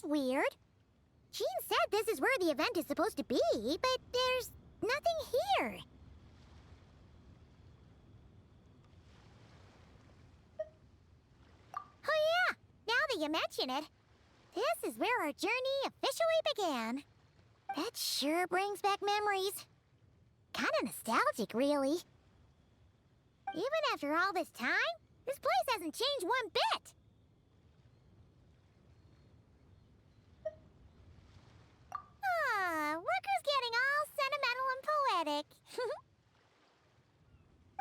weird. Jean said this is where the event is supposed to be, but there's nothing here. Oh yeah, now that you mention it, this is where our journey officially began. That sure brings back memories. Kinda nostalgic, really. Even after all this time, this place hasn't changed one bit. Worker's getting all sentimental and poetic.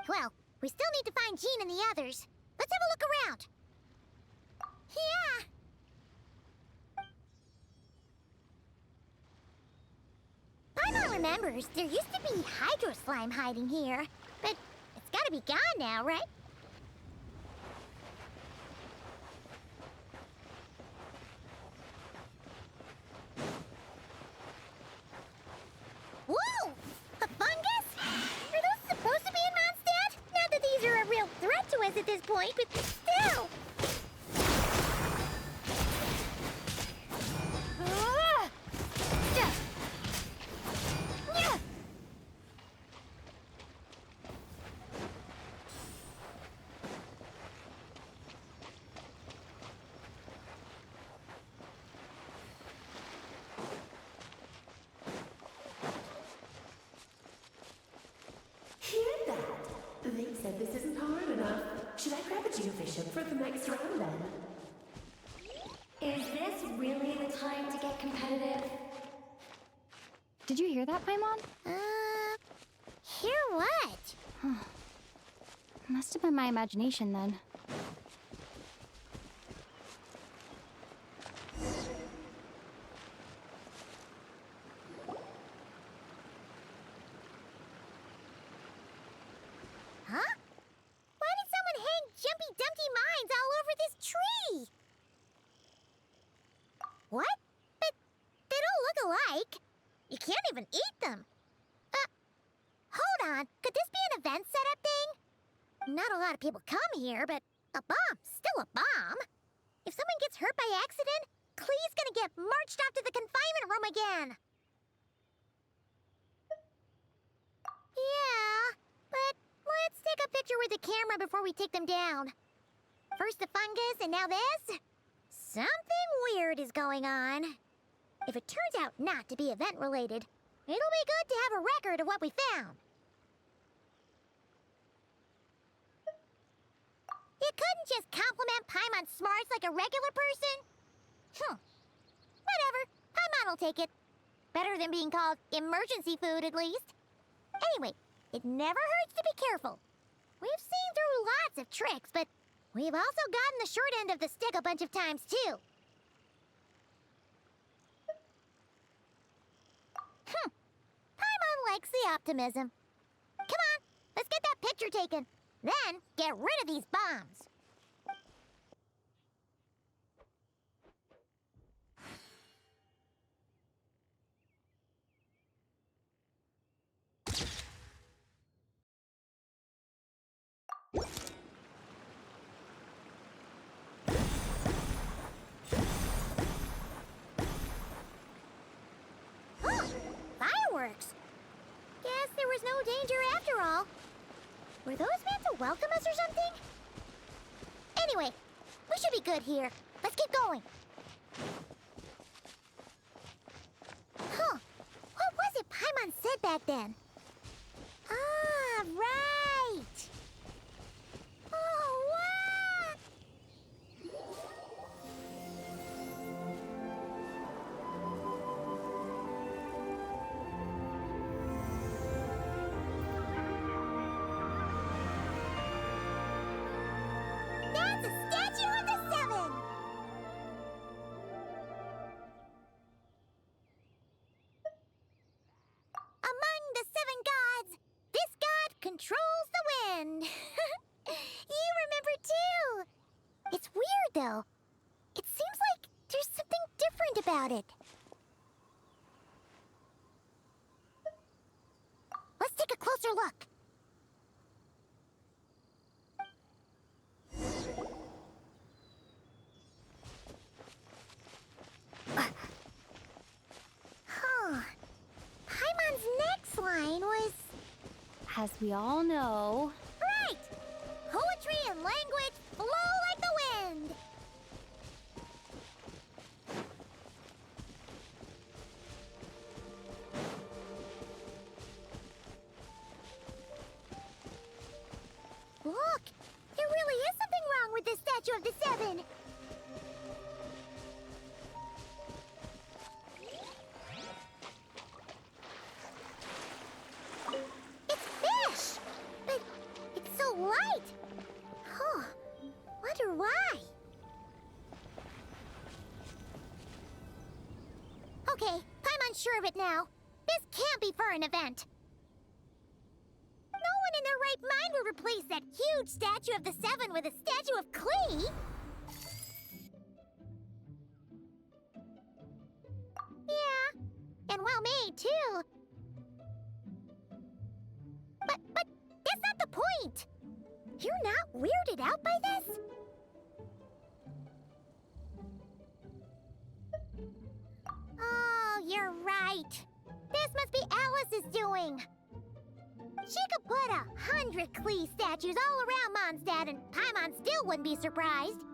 Well, we still need to find Jean and the others. Let's have a look around. Yeah. Paimon remembers there used to be hydro slime hiding here, but it's gotta be gone now, right? Whoa! A fungus? Are those supposed to be in Mondstadt? Not that these are a real threat to us at this point, but still! They said this isn't hard enough. Should I grab a geofishing for the next round then? Is this really the time to get competitive? Did you hear that, Paimon? Hear what? Must have been my imagination then. Huh? Why did someone hang Jumpy Dumpty mines all over this tree? What? But they don't look alike. You can't even eat them. Hold on. Could this be an event setup thing? Not a lot of people come here, but a bomb's still a bomb. If someone gets hurt by accident, Clee's gonna get marched off to the confinement room again. Yeah, but let's take a picture with the camera before we take them down. First the fungus, and now this? Something weird is going on. If it turns out not to be event-related, it'll be good to have a record of what we found. You couldn't just compliment Paimon's smarts like a regular person? Whatever. Paimon will take it. Better than being called emergency food, at least. Anyway, it never hurts to be careful. We've seen through lots of tricks, but we've also gotten the short end of the stick a bunch of times, too. Paimon likes the optimism. Come on, let's get that picture taken. Then, get rid of these bombs. Fireworks! Guess there was no danger after all. Were those meant to welcome us or something? Anyway, we should be good here. Let's keep going. What was it Paimon said back then? Ah, right! Oh, what? That's a statue of the Seven! Among the seven gods, this god controls the wind. You remember too. It's weird though. It seems like there's something different about it. Let's take a closer look. As we all know... Right! Poetry and language flow like the wind! Look! There really is something wrong with this statue of the Seven! It's fish! But it's so light! Huh. Wonder why? Okay, I'm unsure of it now. This can't be for an event. No one in their right mind would replace that huge statue of the Seven with a statue of Klee. Yeah, and well made too. But that's not the point. You're not weirded out by this? Oh, you're right. This must be Alice's doing. She could put 100 Klee statues all around Mondstadt and Paimon still wouldn't be surprised.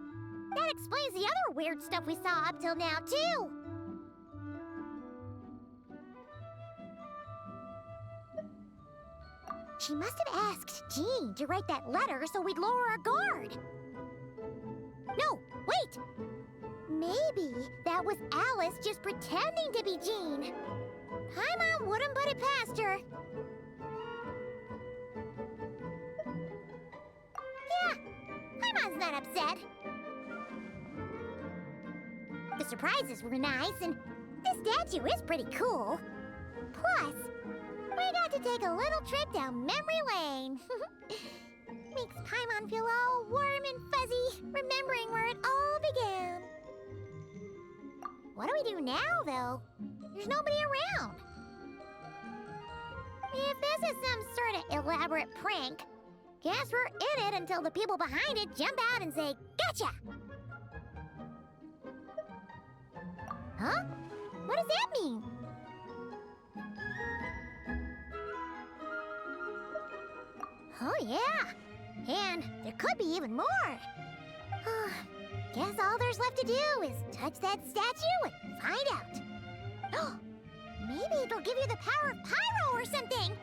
That explains the other weird stuff we saw up till now, too. She must have asked Jean to write that letter so we'd lower our guard. No, wait! Maybe that was Alice just pretending to be Jean. Paimon wouldn't put it past her. Yeah, Paimon's not upset. The surprises were nice, and this statue is pretty cool. Plus, we got to take a little trip down memory lane. Makes Paimon feel all warm and fuzzy, remembering where it all began. What do we do now, though? There's nobody around. If this is some sort of elaborate prank, guess we're in it until the people behind it jump out and say, "Gotcha!" Huh? What does that mean? Oh, yeah. And there could be even more. Guess all there's left to do is touch that statue and find out. Maybe it'll give you the power of pyro or something.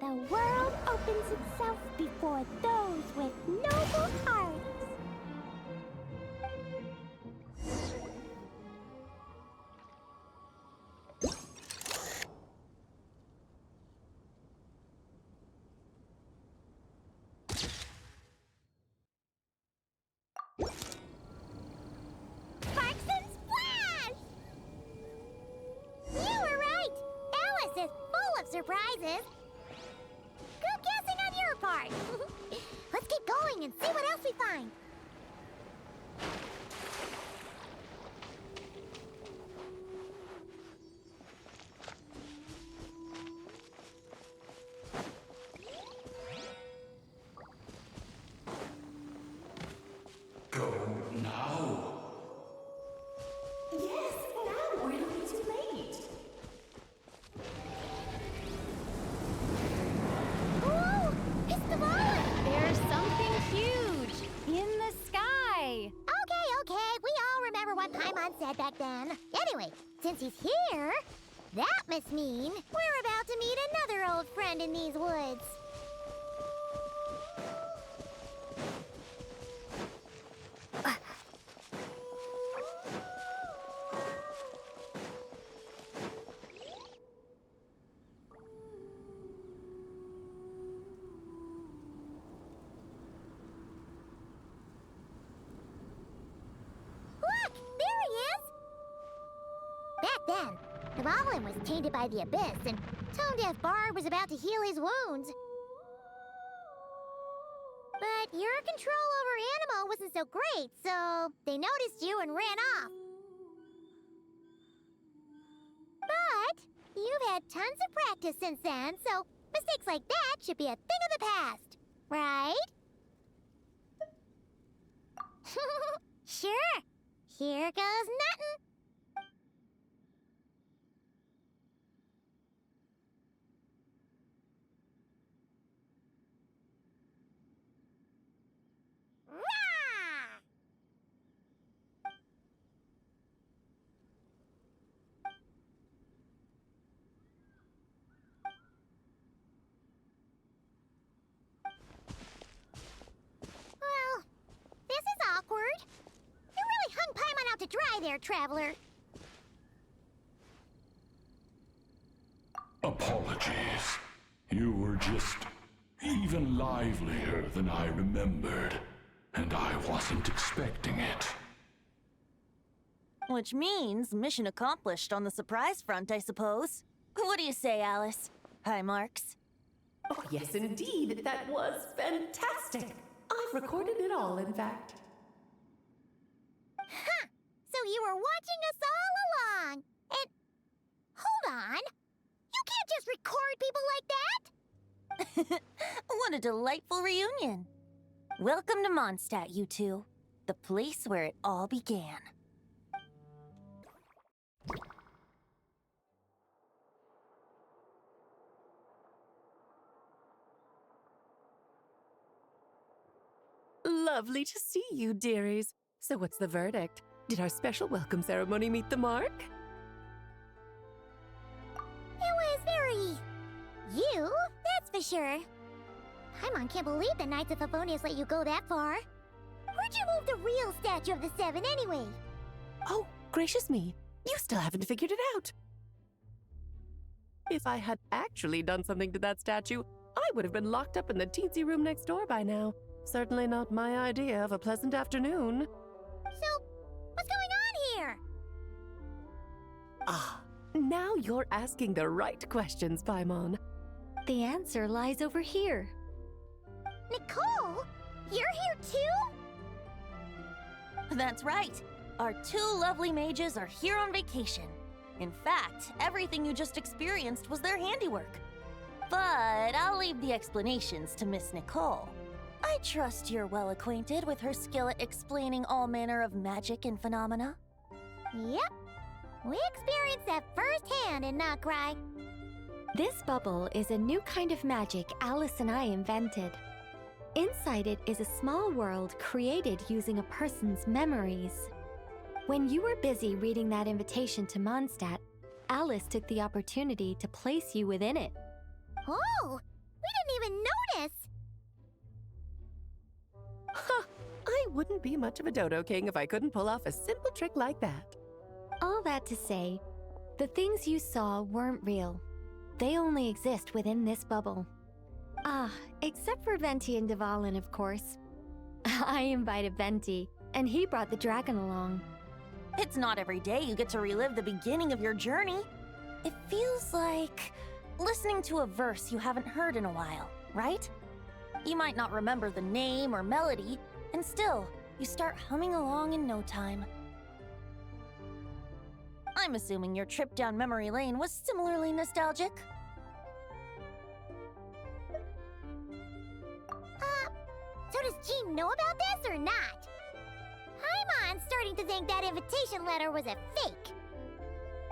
The world opens itself before those with noble hearts. Sparks and splash! You were right. Alice is full of surprises. Good guessing on your part. Let's keep going and see what else we find. Go now. Yes, now, or it'll be too late. Ooh, it's the Devon! There's something huge in the sky. Okay, we all remember what Paimon said back then. Anyway, since he's here, that must mean we're about to meet another old friend in these woods. Look, there he is! Back then, Devon was tainted by the Abyss, and Tone Deaf Bard was about to heal his wounds. But your control over Animo wasn't so great, so they noticed you and ran off. But you've had tons of practice since then, so Mistakes like that should be a thing of the past, right? Sure. Here goes nothing. Rah! Well, this is awkward. You really hung Paimon out to dry there, traveler. Apologies. You were just even livelier than I remembered, and I wasn't expecting it. Which means mission accomplished on the surprise front, I suppose. What do you say, Alice? Hi, Marks. Oh, yes, indeed. That was fantastic. I've recorded it all, in fact. Huh! So you were watching us all along. And hold on. You can't just record people like that. What a delightful reunion. Welcome to Mondstadt, you two. The place where it all began. Lovely to see you, dearies. So what's the verdict? Did our special welcome ceremony meet the mark? It was very... you, that's for sure. Paimon can't believe the Knights of Favonius let you go that far. Where'd you move the real statue of the Seven anyway? Oh, gracious me. You still haven't figured it out. If I had actually done something to that statue, I would have been locked up in the teensy room next door by now. Certainly not my idea of a pleasant afternoon. So, what's going on here? Ah, now you're asking the right questions, Paimon. The answer lies over here. Nicole? You're here too? That's right. Our two lovely mages are here on vacation. In fact, everything you just experienced was their handiwork. But I'll leave the explanations to Miss Nicole. I trust you're well acquainted with her skill at explaining all manner of magic and phenomena. Yep. We experienced that firsthand in Notcry. This bubble is a new kind of magic Alice and I invented. Inside it is a small world created using a person's memories. When you were busy reading that invitation to Mondstadt, Alice took the opportunity to place you within it. Oh, we didn't even notice. Huh, I wouldn't be much of a dodo king if I couldn't pull off a simple trick like that. All that to say, the things you saw weren't real. They only exist within this bubble. Ah, except for Venti and Dvalin, of course. I invited Venti, and he brought the dragon along. It's not every day you get to relive the beginning of your journey. It feels like listening to a verse you haven't heard in a while, right? You might not remember the name or melody, and still, you start humming along in no time. I'm assuming your trip down memory lane was similarly nostalgic. So does Jean know about this or not? Paimon's starting to think that invitation letter was a fake.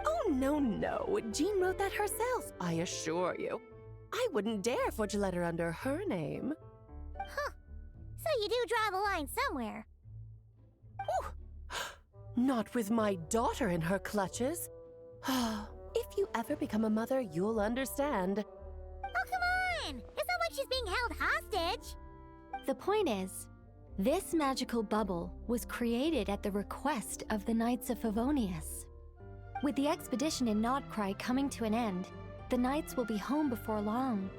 Oh, no. Jean wrote that herself, I assure you. I wouldn't dare forge a letter under her name. Huh. So you do draw the line somewhere. Whew. Not with my daughter in her clutches. If you ever become a mother, you'll understand. Oh, come on! It's not like she's being held hostage. The point is, this magical bubble was created at the request of the Knights of Favonius. With the expedition in Notcry coming to an end, the Knights will be home before long.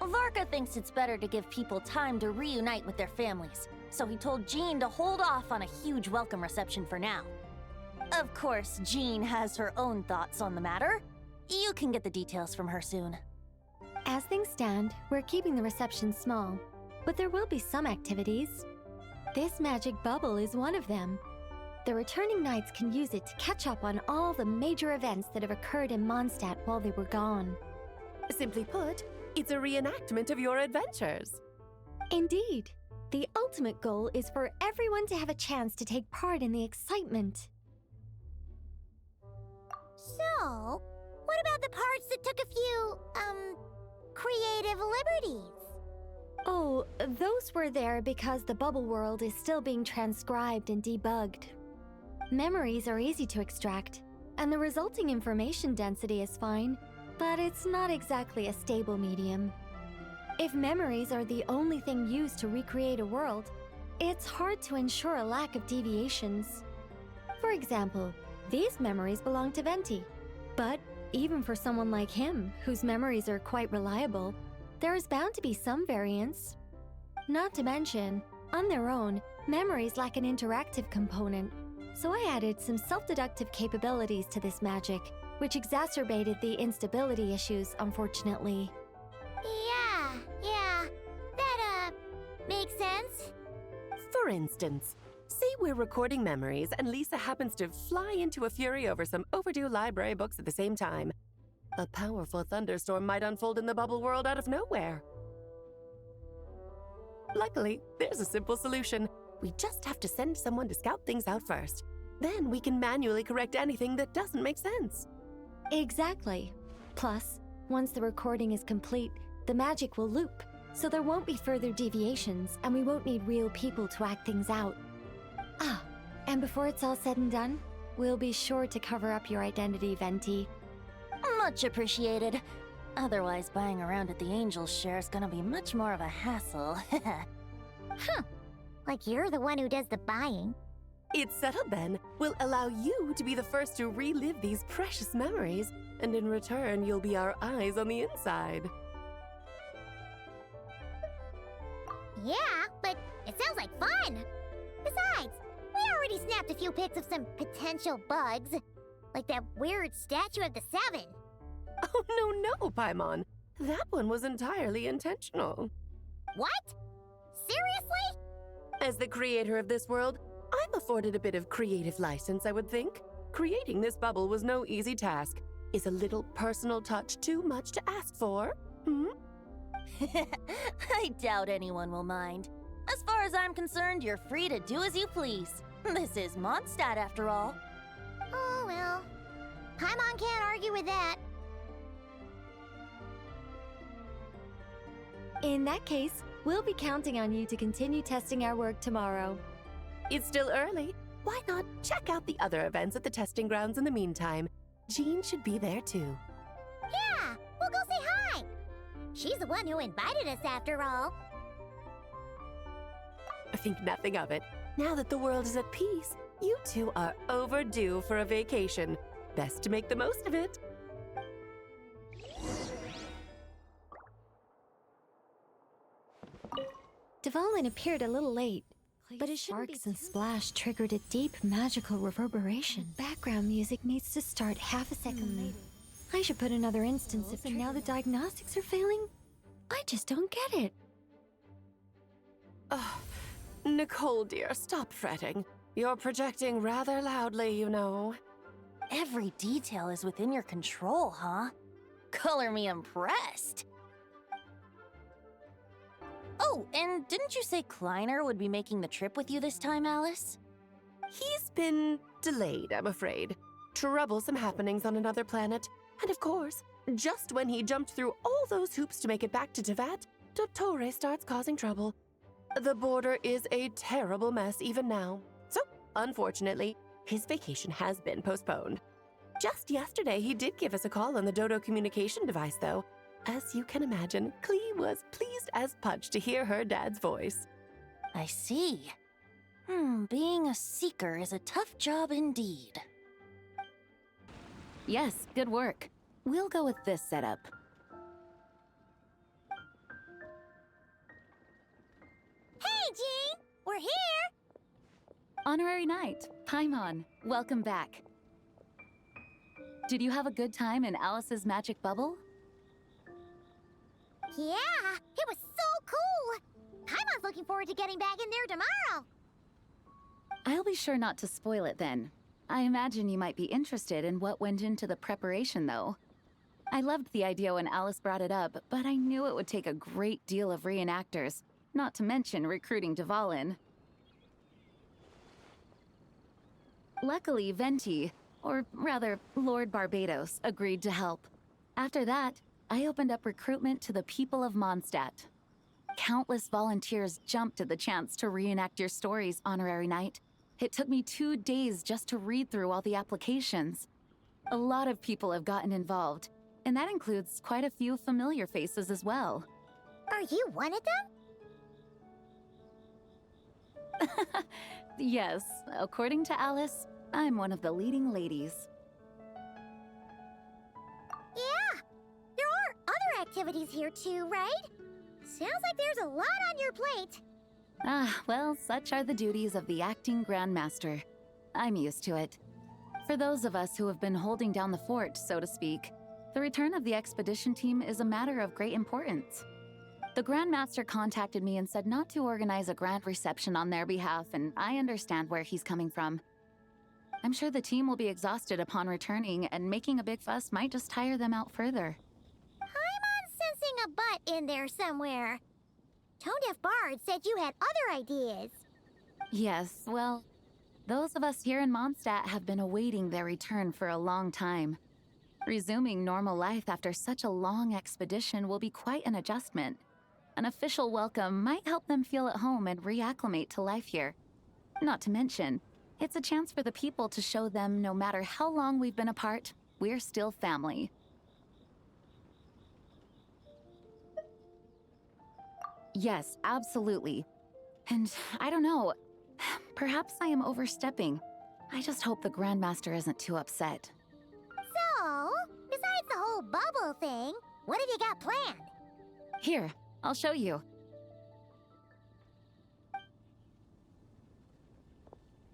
Varka thinks it's better to give people time to reunite with their families, so he told Jean to hold off on a huge welcome reception for now. Of course, Jean has her own thoughts on the matter. You can get the details from her soon. As things stand, we're keeping the reception small, but there will be some activities. This magic bubble is one of them. The returning Knights can use it to catch up on all the major events that have occurred in Mondstadt while they were gone. Simply put, it's a reenactment of your adventures. Indeed. The ultimate goal is for everyone to have a chance to take part in the excitement. So, what about the parts that took a few, creative liberties? Oh, those were there because the bubble world is still being transcribed and debugged. Memories are easy to extract, and the resulting information density is fine, but it's not exactly a stable medium. If memories are the only thing used to recreate a world, it's hard to ensure a lack of deviations. For example, these memories belong to Venti, but even for someone like him, whose memories are quite reliable, there is bound to be some variance. Not to mention, on their own, memories lack an interactive component, so I added some self-deductive capabilities to this magic, which exacerbated the instability issues, unfortunately. Yeah, that, makes sense. For instance, say we're recording memories and Lisa happens to fly into a fury over some overdue library books at the same time. A powerful thunderstorm might unfold in the bubble world out of nowhere. Luckily, there's a simple solution. We just have to send someone to scout things out first. Then we can manually correct anything that doesn't make sense. Exactly. Plus, once the recording is complete, the magic will loop, so there won't be further deviations, and we won't need real people to act things out. Ah, and before it's all said and done, we'll be sure to cover up your identity, Venti. Much appreciated. Otherwise, buying around at the Angels share is gonna be much more of a hassle. Like you're the one who does the buying. It's settled then. We'll allow you to be the first to relive these precious memories, and in return, you'll be our eyes on the inside. Yeah, but it sounds like fun. Besides, we already snapped a few pics of some potential bugs, like that weird statue of the Seven. Oh, no, Paimon. That one was entirely intentional. What? Seriously? As the creator of this world, I'm afforded a bit of creative license, I would think. Creating this bubble was no easy task. Is a little personal touch too much to ask for? I doubt anyone will mind. As far as I'm concerned, you're free to do as you please. This is Mondstadt, after all. Oh, well. Paimon can't argue with that. In that case, we'll be counting on you to continue testing our work tomorrow. It's still early. Why not check out the other events at the testing grounds in the meantime? Jean should be there too. Yeah, we'll go say hi. She's the one who invited us after all. I think nothing of it. Now that the world is at peace, you two are overdue for a vacation. Best to make the most of it. Dvalin appeared a little late, but his sparks and splash triggered a deep magical reverberation. Background music needs to start half a second late. I should put another instance if now the diagnostics are failing. I just don't get it. Nicole, dear, stop fretting. You're projecting rather loudly, you know. Every detail is within your control, huh? Color me impressed. Oh, and didn't you say Kleiner would be making the trip with you this time, Alice? He's been delayed, I'm afraid. Troublesome happenings on another planet. And of course, just when he jumped through all those hoops to make it back to Tevat, Dottore starts causing trouble. The border is a terrible mess even now. So, unfortunately, his vacation has been postponed. Just yesterday, he did give us a call on the Dodo communication device, though. As you can imagine, Klee was pleased as punch to hear her dad's voice. I see. Being a seeker is a tough job indeed. Yes, good work. We'll go with this setup. Hey, Jean! We're here! Honorary Knight, Paimon, welcome back. Did you have a good time in Alice's magic bubble? Yeah, it was so cool! Paimon's looking forward to getting back in there tomorrow! I'll be sure not to spoil it then. I imagine you might be interested in what went into the preparation, though. I loved the idea when Alice brought it up, but I knew it would take a great deal of reenactors, not to mention recruiting Dvalin. Luckily, Venti, or rather, Lord Barbados, agreed to help. After that, I opened up recruitment to the people of Mondstadt. Countless volunteers jumped at the chance to reenact your stories, Honorary Knight. It took me 2 days just to read through all the applications. A lot of people have gotten involved, and that includes quite a few familiar faces as well. Are you one of them? Yes, according to Alice, I'm one of the leading ladies. Yeah, there are other activities here too, right? Sounds like there's a lot on your plate. Ah, well, such are the duties of the acting Grandmaster. I'm used to it. For those of us who have been holding down the fort, so to speak, the return of the expedition team is a matter of great importance. The Grandmaster contacted me and said not to organize a grand reception on their behalf, and I understand where he's coming from. I'm sure the team will be exhausted upon returning, and making a big fuss might just tire them out further. I'm sensing a butt in there somewhere. Tone-deaf Bard said you had other ideas. Yes, well, those of us here in Mondstadt have been awaiting their return for a long time. Resuming normal life after such a long expedition will be quite an adjustment. An official welcome might help them feel at home and reacclimate to life here. Not to mention, it's a chance for the people to show them no matter how long we've been apart, we're still family. Yes, absolutely. And I don't know, perhaps I am overstepping. I just hope the Grandmaster isn't too upset. So, besides the whole bubble thing, what have you got planned? Here, I'll show you.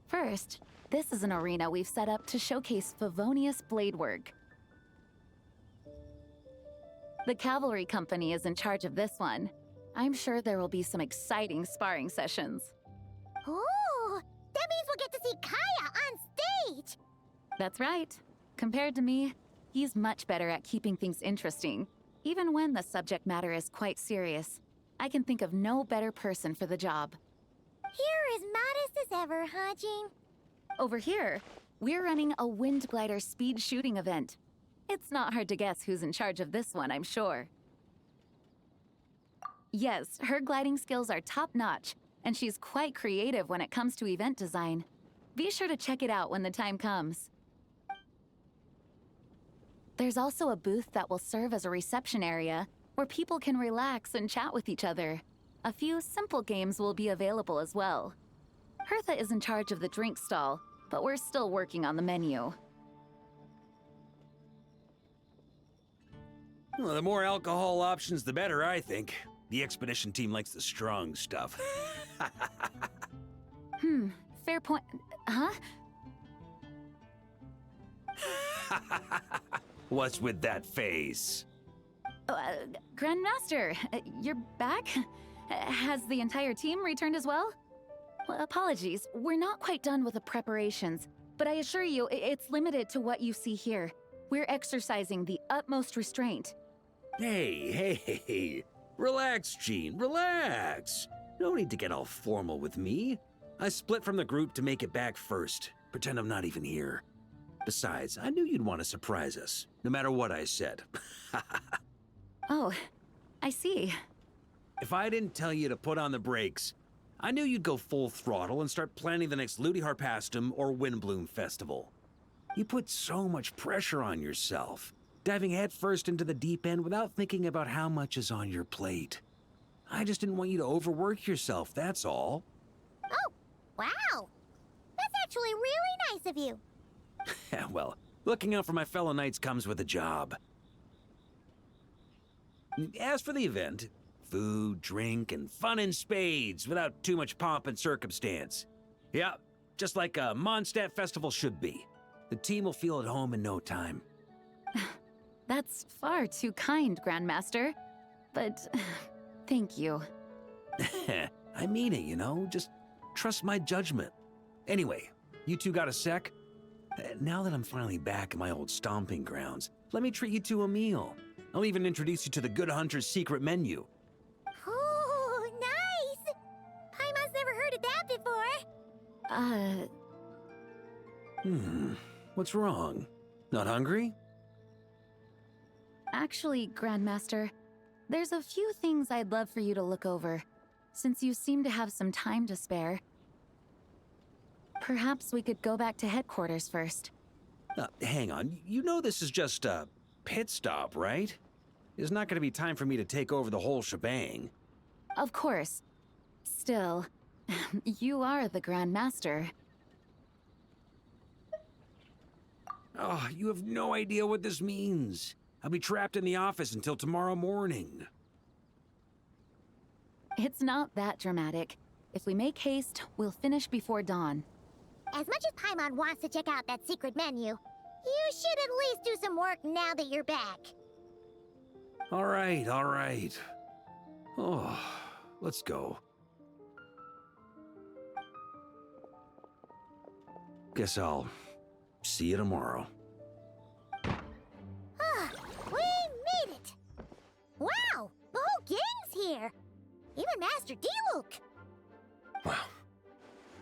First, this is an arena we've set up to showcase Favonius blade work. The cavalry company is in charge of this one. I'm sure there will be some exciting sparring sessions. Ooh, that means we'll get to see Kaya on stage! That's right. Compared to me, he's much better at keeping things interesting, even when the subject matter is quite serious. I can think of no better person for the job. You're as modest as ever, huh, Jean? Over here, we're running a wind glider speed shooting event. It's not hard to guess who's in charge of this one, I'm sure. Yes, her gliding skills are top-notch, and she's quite creative when it comes to event design. Be sure to check it out when the time comes. There's also a booth that will serve as a reception area where people can relax and chat with each other. A few simple games will be available as well. Hertha is in charge of the drink stall, but we're still working on the menu. Well, the more alcohol options, the better, I think. The expedition team likes the strong stuff. Fair point. Huh? What's with that face? Grandmaster, you're back? Has the entire team returned as well? Well, apologies, we're not quite done with the preparations, but I assure you, it's limited to what you see here. We're exercising the utmost restraint. Hey. Relax, Jean, relax. No need to get all formal with me. I split from the group to make it back first. Pretend I'm not even here. Besides, I knew you'd want to surprise us, no matter what I said. Oh, I see. If I didn't tell you to put on the brakes, I knew you'd go full throttle and start planning the next Ludi Harpastum or Windbloom Festival. You put so much pressure on yourself, diving headfirst into the deep end without thinking about how much is on your plate. I just didn't want you to overwork yourself, that's all. Oh, wow! That's actually really nice of you. Well, looking out for my fellow knights comes with a job. As for the event, food, drink, and fun in spades without too much pomp and circumstance. Yeah, just like a Mondstadt festival should be. The team will feel at home in no time. That's far too kind, Grandmaster. But thank you. I mean it, you know? Just trust my judgment. Anyway, you two got a sec? Now that I'm finally back in my old stomping grounds, let me treat you to a meal. I'll even introduce you to the Good Hunter's secret menu. Oh, nice! Paimon's never heard of that before. What's wrong? Not hungry? Actually, Grandmaster, there's a few things I'd love for you to look over, since you seem to have some time to spare. Perhaps we could go back to headquarters first. Hang on, you know this is just a pit stop, right? There's not going to be time for me to take over the whole shebang. Of course. Still, you are the Grandmaster. Oh, you have no idea what this means. I'll be trapped in the office until tomorrow morning. It's not that dramatic. If we make haste, we'll finish before dawn. As much as Paimon wants to check out that secret menu, you should at least do some work now that you're back. All right, all right. Oh, let's go. Guess I'll see you tomorrow. Ah, we made it! Wow, the whole gang's here! Even Master D-Luke! Wow.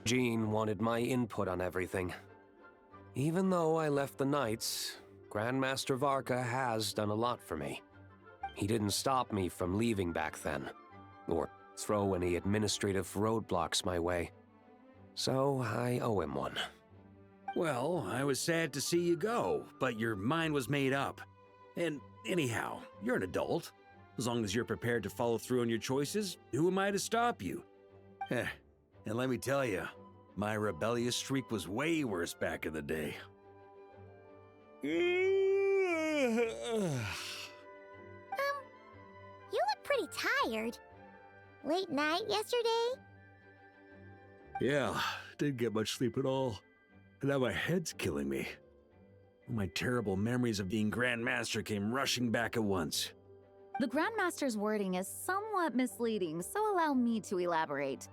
Jean wanted my input on everything. Even though I left the Knights, Grandmaster Varka has done a lot for me. He didn't stop me from leaving back then, or throw any administrative roadblocks my way. So I owe him one. Well, I was sad to see you go, but your mind was made up. And anyhow, you're an adult. As long as you're prepared to follow through on your choices, who am I to stop you? And let me tell you, my rebellious streak was way worse back in the day. You look pretty tired. Late night yesterday? Yeah, didn't get much sleep at all. And now my head's killing me. All my terrible memories of being Grandmaster came rushing back at once. The Grandmaster's wording is somewhat misleading, so allow me to elaborate.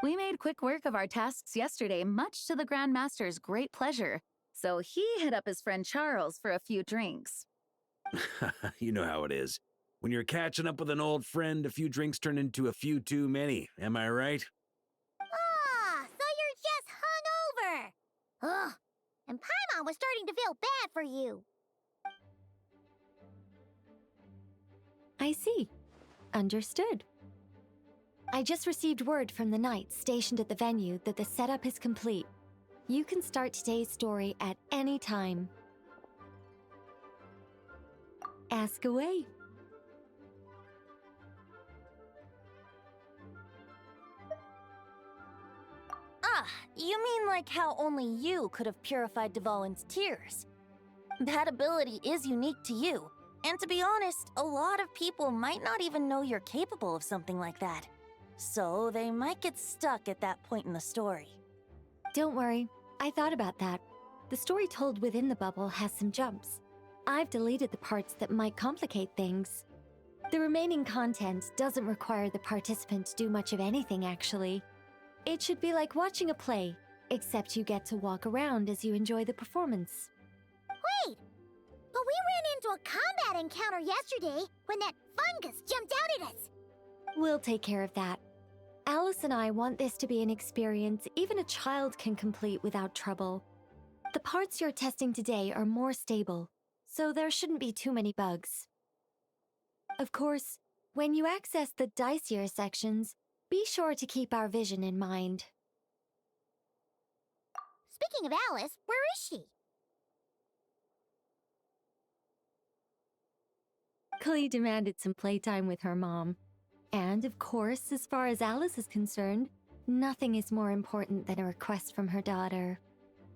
We made quick work of our tasks yesterday, much to the Grandmaster's great pleasure, so he hit up his friend Charles for a few drinks. You know how it is. When you're catching up with an old friend, a few drinks turn into a few too many, am I right? Ah, so you're just hungover! Ugh, and Paimon was starting to feel bad for you. I see. Understood. I just received word from the Knights stationed at the venue that the setup is complete. You can start today's story at any time. Ask away. Ah, you mean like how only you could have purified Dvalin's tears? That ability is unique to you, and to be honest, a lot of people might not even know you're capable of something like that. So they might get stuck at that point in the story. Don't worry, I thought about that. The story told within the bubble has some jumps. I've deleted the parts that might complicate things. The remaining content doesn't require the participant to do much of anything, actually. It should be like watching a play, except you get to walk around as you enjoy the performance. Wait, but we ran into a combat encounter yesterday when that fungus jumped out at us. We'll take care of that. Alice and I want this to be an experience even a child can complete without trouble. The parts you're testing today are more stable, so there shouldn't be too many bugs. Of course, when you access the dicier sections, be sure to keep our vision in mind. Speaking of Alice, where is she? Klee demanded some playtime with her mom. And, of course, as far as Alice is concerned, nothing is more important than a request from her daughter.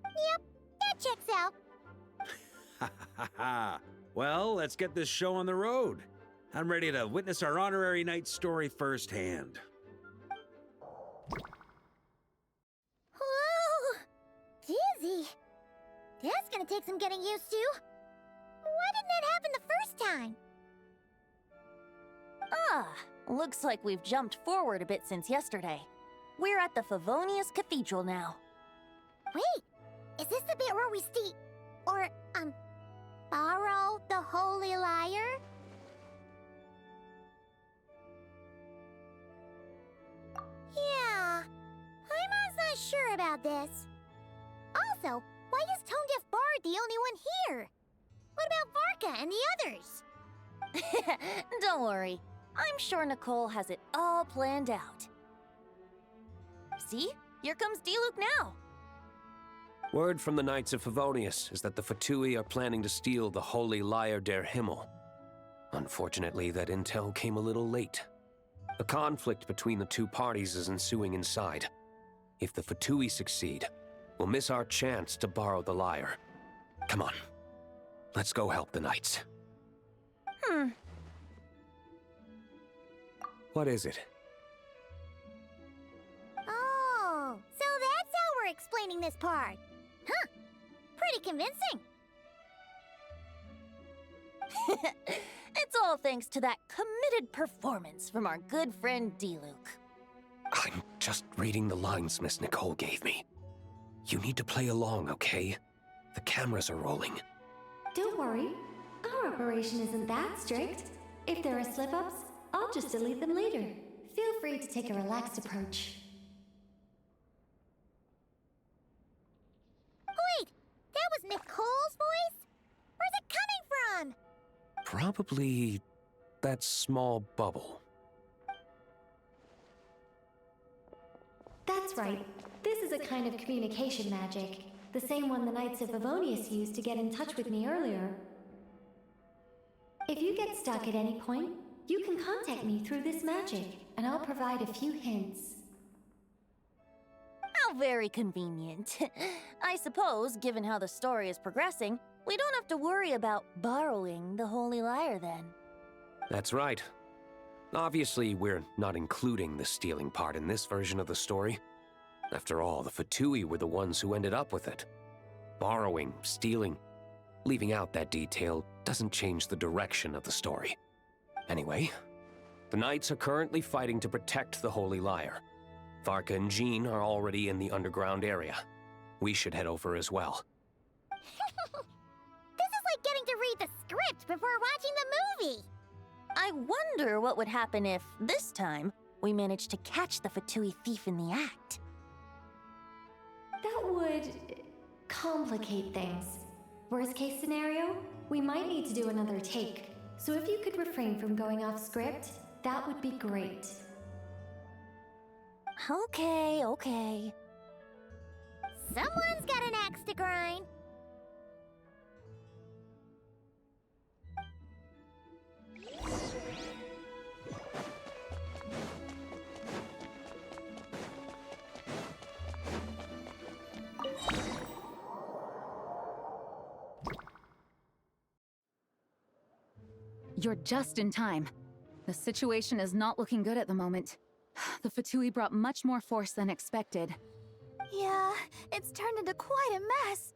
Yep, that checks out. Ha ha ha! Well, let's get this show on the road. I'm ready to witness our honorary knight story firsthand. Whoa! Dizzy. That's gonna take some getting used to. Why didn't that happen the first time? Ah, looks like we've jumped forward a bit since yesterday. We're at the Favonius Cathedral now. Wait, is this the bit where we borrow the Holy Lyre? Yeah, I'm not sure about this. Also, why is Tone Deaf Bard the only one here? What about Varka and the others? Don't worry. I'm sure Nicole has it all planned out. See? Here comes Diluc now. Word from the Knights of Favonius is that the Fatui are planning to steal the Holy Lyre der Himmel. Unfortunately, that intel came a little late. A conflict between the two parties is ensuing inside. If the Fatui succeed, we'll miss our chance to borrow the lyre. Come on. Let's go help the Knights. What is it? Oh, so that's how we're explaining this part. Huh. Pretty convincing. It's all thanks to that committed performance from our good friend Diluc. I'm just reading the lines Miss Nicole gave me. You need to play along, okay? The cameras are rolling. Don't worry. Our operation isn't that strict. If there are slip-ups, I'll just delete them later. Feel free to take a relaxed approach. Wait, that was Nicole's voice? Where's it coming from? Probably that small bubble. That's right. This is a kind of communication magic. The same one the Knights of Favonius used to get in touch with me earlier. If you get stuck at any point, you can contact me through this magic, and I'll provide a few hints. How very convenient. I suppose, given how the story is progressing, we don't have to worry about borrowing the Holy Lyre then. That's right. Obviously, we're not including the stealing part in this version of the story. After all, the Fatui were the ones who ended up with it. Borrowing, stealing, leaving out that detail doesn't change the direction of the story. Anyway, the Knights are currently fighting to protect the Holy Lyre. Varka and Jean are already in the underground area. We should head over as well. This is like getting to read the script before watching the movie. I wonder what would happen if, this time, we managed to catch the Fatui thief in the act. That would complicate things. Worst case scenario, we might need to do another take. So if you could refrain from going off script, that would be great. Okay. Someone's got an axe to grind. You're just in time. The situation is not looking good at the moment. The Fatui brought much more force than expected. Yeah, it's turned into quite a mess.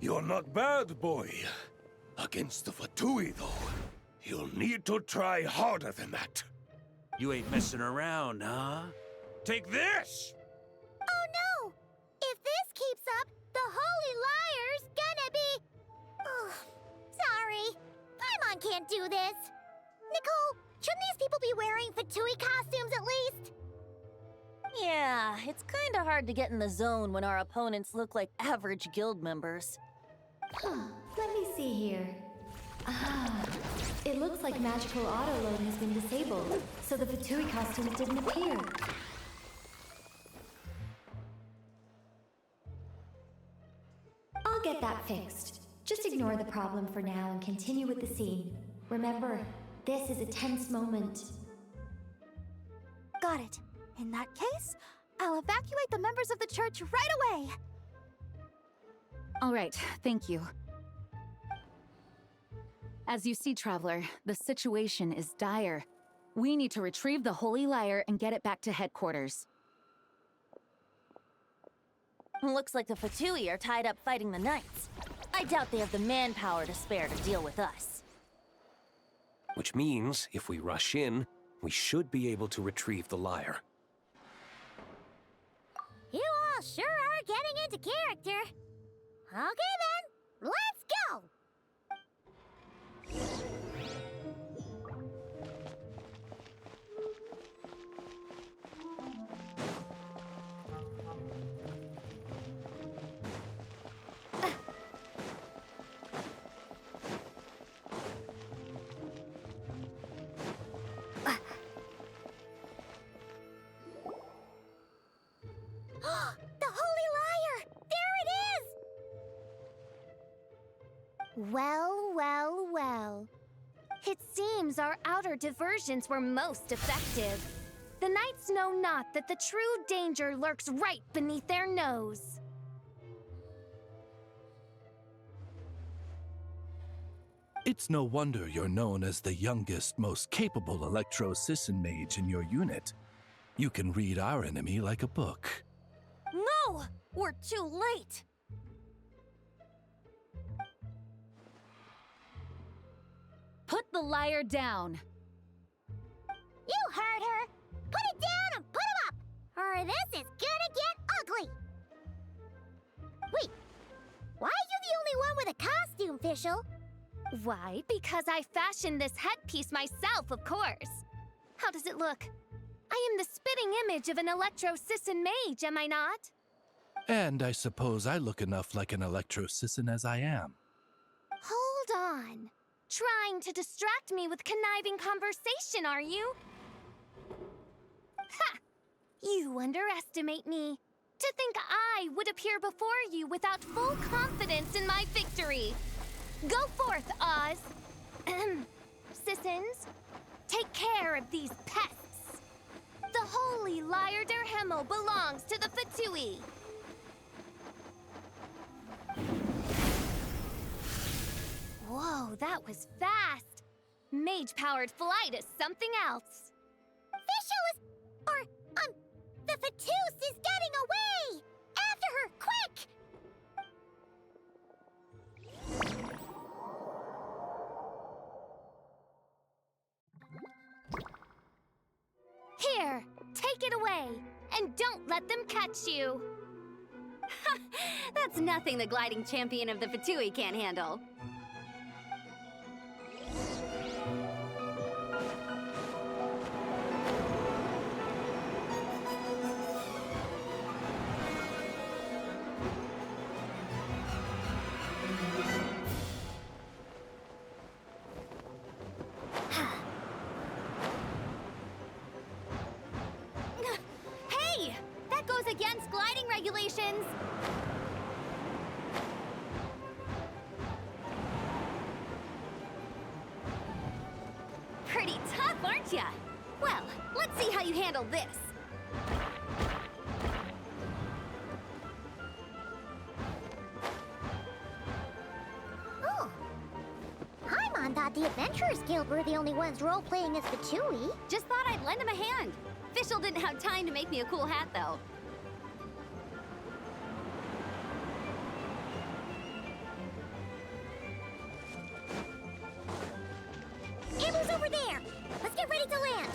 You're not bad, boy. Against the Fatui, though, you'll need to try harder than that. You ain't messing around, huh? Take this! Oh no! If this keeps up, the Holy Lyre's gonna be... Oh, sorry. Paimon can't do this. Nicole, shouldn't these people be wearing Fatui costumes at least? Yeah, it's kinda hard to get in the zone when our opponents look like average guild members. Let me see here. It looks like magical auto-load has been disabled, so the Fatui costumes didn't appear. I'll get that fixed. Just ignore the problem for now and continue with the scene. Remember, this is a tense moment. Got it. In that case, I'll evacuate the members of the church right away. All right, thank you. As you see, Traveler, the situation is dire. We need to retrieve the Holy Lyre and get it back to headquarters. Looks like the Fatui are tied up fighting the Knights. I doubt they have the manpower to spare to deal with us. Which means, if we rush in, we should be able to retrieve the lyre. You all sure are getting into character. Okay then, let's go! The Holy Lyre! There it is! Well, well, well. It seems our outer diversions were most effective. The knights know not that the true danger lurks right beneath their nose. It's no wonder you're known as the youngest, most capable electro-Sisson mage in your unit. You can read our enemy like a book. No! We're too late! Put the lyre down. You heard her! Put it down and put him up! Or this is gonna get ugly! Wait, why are you the only one with a costume, Fischl? Why? Because I fashioned this headpiece myself, of course. How does it look? I am the spitting image of an electro-Sisson mage, am I not? And I suppose I look enough like an electro-Sisson as I am. Hold on. Trying to distract me with conniving conversation, are you? Ha! You underestimate me. To think I would appear before you without full confidence in my victory. Go forth, Oz. Sissons, take care of these pests. The holy Lyre der Himmel belongs to the Fatui. Whoa, that was fast. Mage-powered flight is something else. Fischl is... the Fatus is getting away! After her, quick! Here, take it away, and don't let them catch you. That's nothing the gliding champion of the Fatui can't handle. Hey! That goes against gliding regulations! Pretty tough, aren't ya? Well, let's see how you handle this. Oh. Paimon thought the Adventurers Guild were the only ones role-playing as Fatui. Just thought I'd lend him a hand. Fischl didn't have time to make me a cool hat, though. Amber's over there! Let's get ready to land!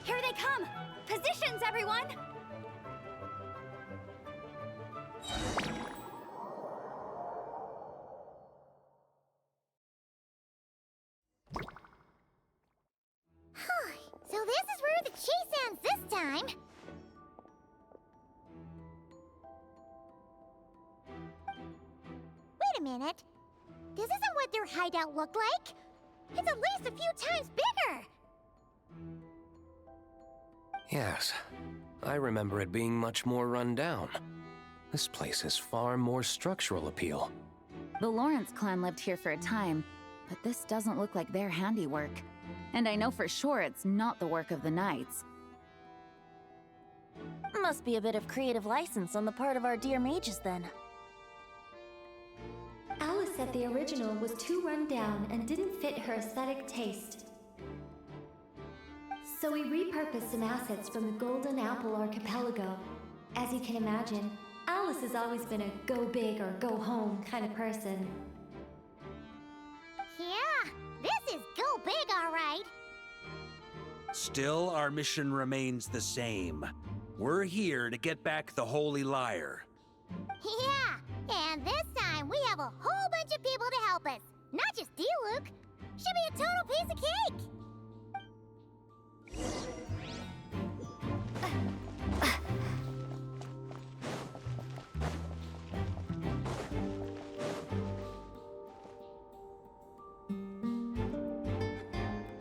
Here they come! Positions, everyone! So this is where the chase ends this time. Wait a minute. This isn't what their hideout looked like. It's at least a few times bigger. Yes, I remember it being much more run down. This place has far more structural appeal. The Lawrence clan lived here for a time, but this doesn't look like their handiwork. And I know for sure it's not the work of the knights. Must be a bit of creative license on the part of our dear mages then. Alice said the original was too run down and didn't fit her aesthetic taste. So we repurposed some assets from the Golden Apple Archipelago. As you can imagine, Alice has always been a go big or go home kind of person. Yeah, this is go big, all right. Still, our mission remains the same. We're here to get back the Holy Lyre. Yeah, and this time we have a whole bunch of people to help us. Not just Diluc. Should be a total piece of cake.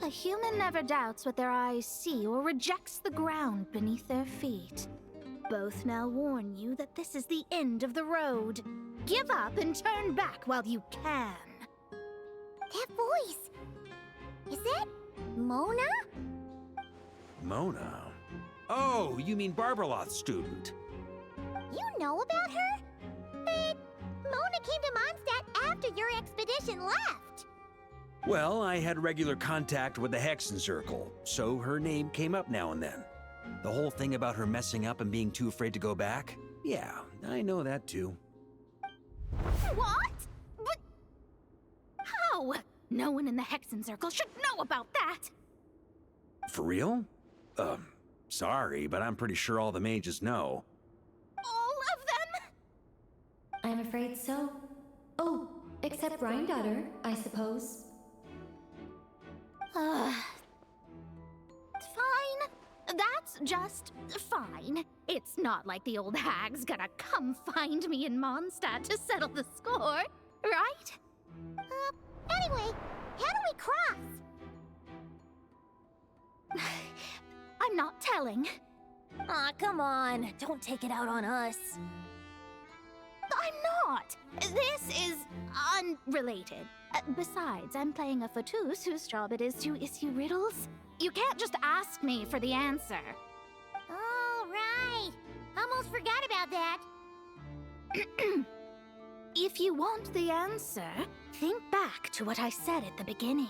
A human never doubts what their eyes see or rejects the ground beneath their feet. Both now warn you that this is the end of the road. Give up and turn back while you can. That voice. Is that Mona? Mona? Oh, you mean Barbarloth's student. You know about her? But Mona came to Mondstadt after your expedition left. Well, I had regular contact with the Hexen Circle, so her name came up now and then. The whole thing about her messing up and being too afraid to go back? Yeah, I know that too. What? But how? No one in the Hexen Circle should know about that. For real? Sorry, but I'm pretty sure all the mages know. All of them? I'm afraid so. Oh, except Rheindotter, I suppose. Fine. That's just fine. It's not like the old hag's gonna come find me in Mondstadt to settle the score, right? Anyway, how do we cross? I'm not telling. Aw, come on. Don't take it out on us. I'm not. This is unrelated. Besides, I'm playing a fauteuil whose job it is to issue riddles. You can't just ask me for the answer. All right. Almost forgot about that. If you want the answer, think back to what I said at the beginning.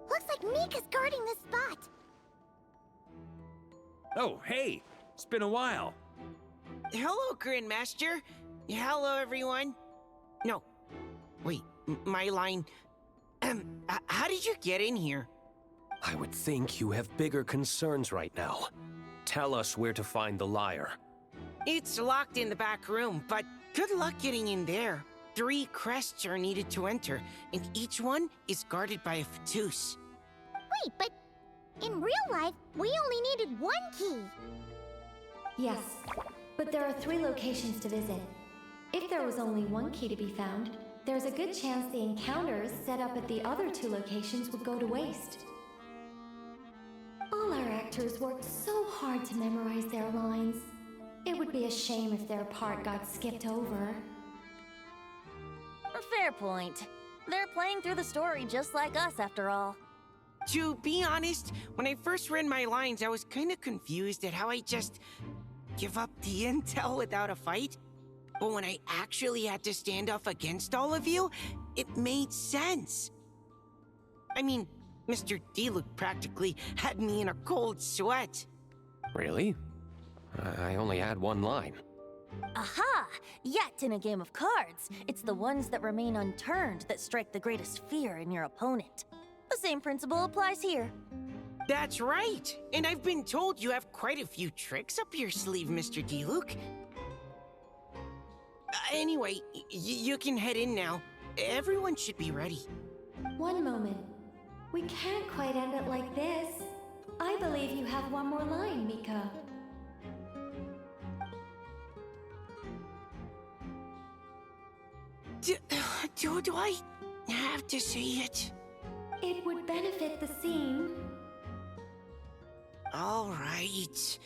Looks like Mika's guarding this spot. Oh, hey! It's been a while. Hello, Grandmaster. Hello, everyone. No. Wait, my line. How did you get in here? I would think you have bigger concerns right now. Tell us where to find the lyre. It's locked in the back room, but good luck getting in there. 3 crests are needed to enter, and each one is guarded by a fauteuil. Wait, but in real life, we only needed 1 key. Yes, but there are 3 locations to visit. If there was only 1 key to be found, there's a good chance the encounters set up at the other 2 locations would go to waste. All our actors worked so hard to memorize their lines. It would be a shame if their part got skipped over. A fair point. They're playing through the story just like us, after all. To be honest, when I first read my lines, I was kind of confused at how I just give up the intel without a fight. But when I actually had to stand up against all of you, it made sense. I mean, Mr. Diluc practically had me in a cold sweat. Really? I only had one line. Aha! Yet in a game of cards, it's the ones that remain unturned that strike the greatest fear in your opponent. The same principle applies here. That's right! And I've been told you have quite a few tricks up your sleeve, Mr. Diluc. Anyway, you can head in now. Everyone should be ready. One moment. We can't quite end it like this. I believe you have one more line, Mika. Do I have to say it? It would benefit the scene. All right.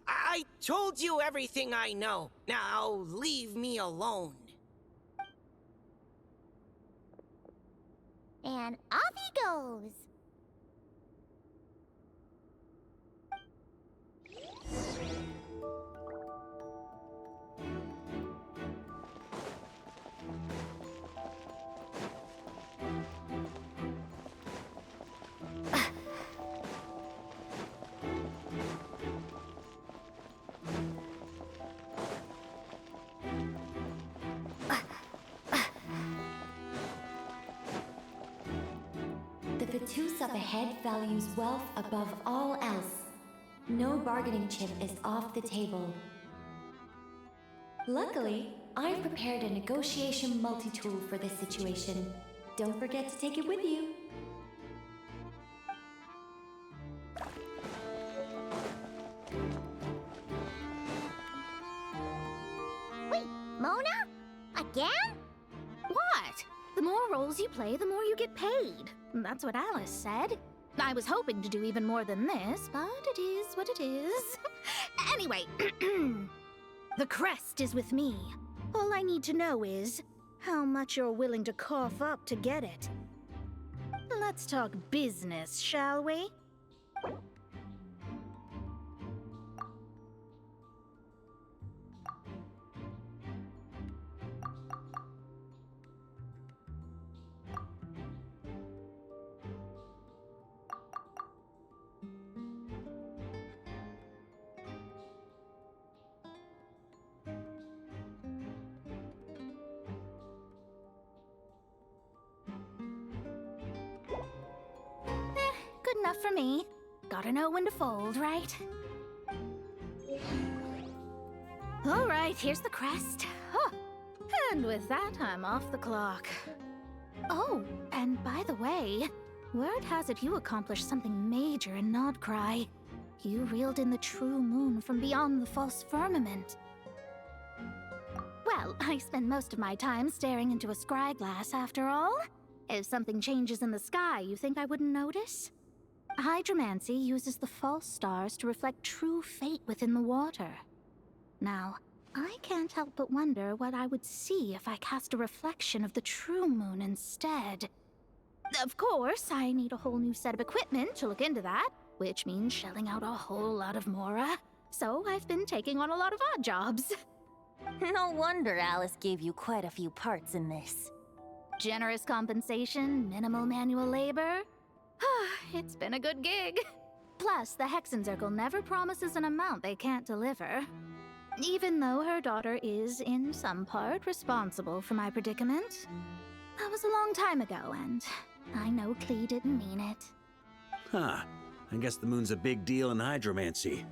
I told you everything I know. Now leave me alone. And off he goes. The Vatus up ahead values wealth above all else. No bargaining chip is off the table. Luckily, I've prepared a negotiation multi-tool for this situation. Don't forget to take it with you. Wait, Mona? Again? What? The more roles you play, the more you get paid. That's what Alice said. I was hoping to do even more than this, but it is what it is. Anyway, the crest is with me. All I need to know is how much you're willing to cough up to get it. Let's talk business, shall we? Good enough for me. Gotta know when to fold, right? All right, here's the crest. Huh. And with that, I'm off the clock. Oh, and by the way, word has it you accomplished something major in Nodcry. You reeled in the true moon from beyond the false firmament. Well, I spend most of my time staring into a scry glass, after all. If something changes in the sky, you think I wouldn't notice? Hydromancy uses the false stars to reflect true fate within the water. Now, I can't help but wonder what I would see if I cast a reflection of the true moon instead. Of course, I need a whole new set of equipment to look into that, which means shelling out a whole lot of mora. So I've been taking on a lot of odd jobs. No wonder Alice gave you quite a few parts in this. Generous compensation, minimal manual labor. It's been a good gig. Plus, the Hexenzirkel never promises an amount they can't deliver. Even though her daughter is, in some part, responsible for my predicament. That was a long time ago, and I know Klee didn't mean it. Huh. I guess the moon's a big deal in hydromancy.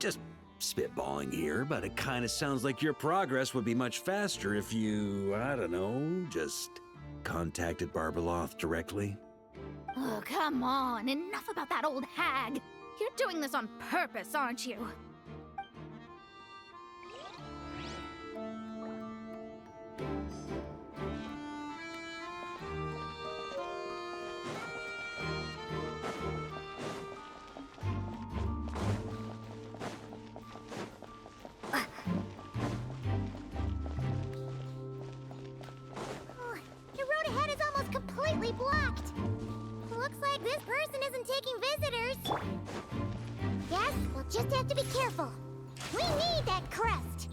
Just spitballing here, but it kind of sounds like your progress would be much faster if you, I don't know, just contacted Barbeloth directly. Oh, come on. Enough about that old hag. You're doing this on purpose, aren't you? completely blocked. Looks like this person isn't taking visitors. Guess we'll just have to be careful. We need that crest.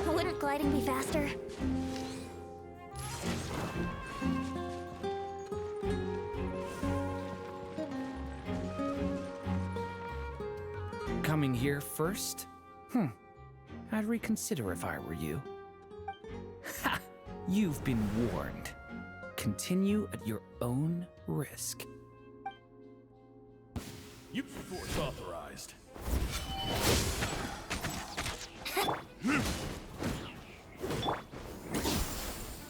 Wouldn't gliding be faster? Coming here first? I'd reconsider if I were you. Ha! You've been warned. Continue at your own risk. Use force authorized.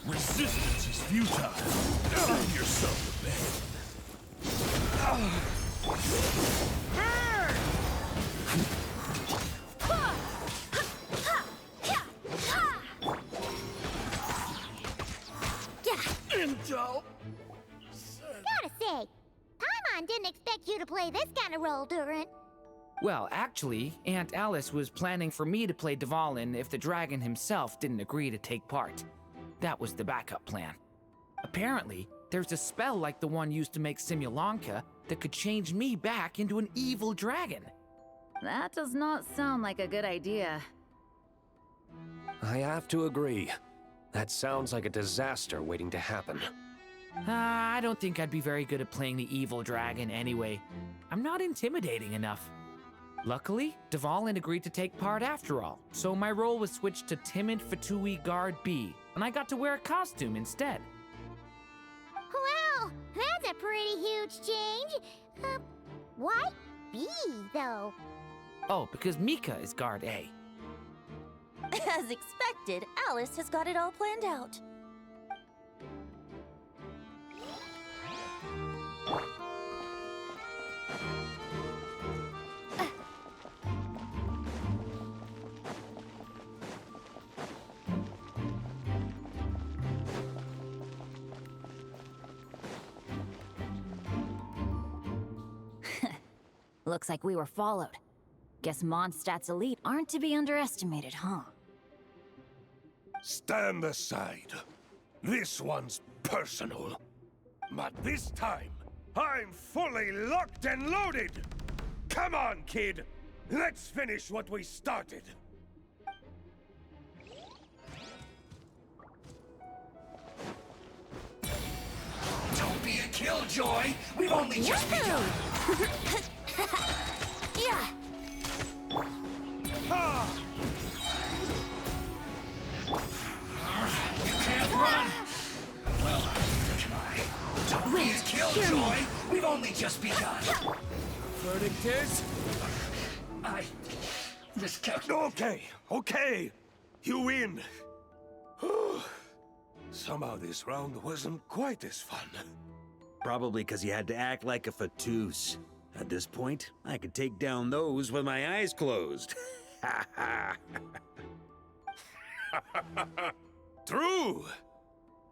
Resistance is futile. Send yourself to bed. Intel. Gotta say, Paimon didn't expect you to play this kind of role, Durin. Well, actually, Aunt Alice was planning for me to play Dvalin if the dragon himself didn't agree to take part. That was the backup plan. Apparently, there's a spell like the one used to make Simulanka that could change me back into an evil dragon. That does not sound like a good idea. I have to agree. That sounds like a disaster waiting to happen. I don't think I'd be very good at playing the evil dragon anyway. I'm not intimidating enough. Luckily, Dvalin agreed to take part after all, so my role was switched to Timid Fatui Guard B, and I got to wear a costume instead. Well, that's a pretty huge change. Why B, though? Oh, because Mika is Guard A. As expected, Alice has got it all planned out. Looks like we were followed. Guess Mondstadt's elite aren't to be underestimated, huh? Stand aside. This one's personal. But this time, I'm fully locked and loaded! Come on, kid! Let's finish what we started! Don't be a killjoy! We've only just begun! Yeah! Ah! You can't run! Well, I'll try. Don't be a killjoy! We've only just begun! Verdict is? I miscalculated. Okay. You win. Somehow this round wasn't quite as fun. Probably because you had to act like a Fatous. At this point, I could take down those with my eyes closed. True.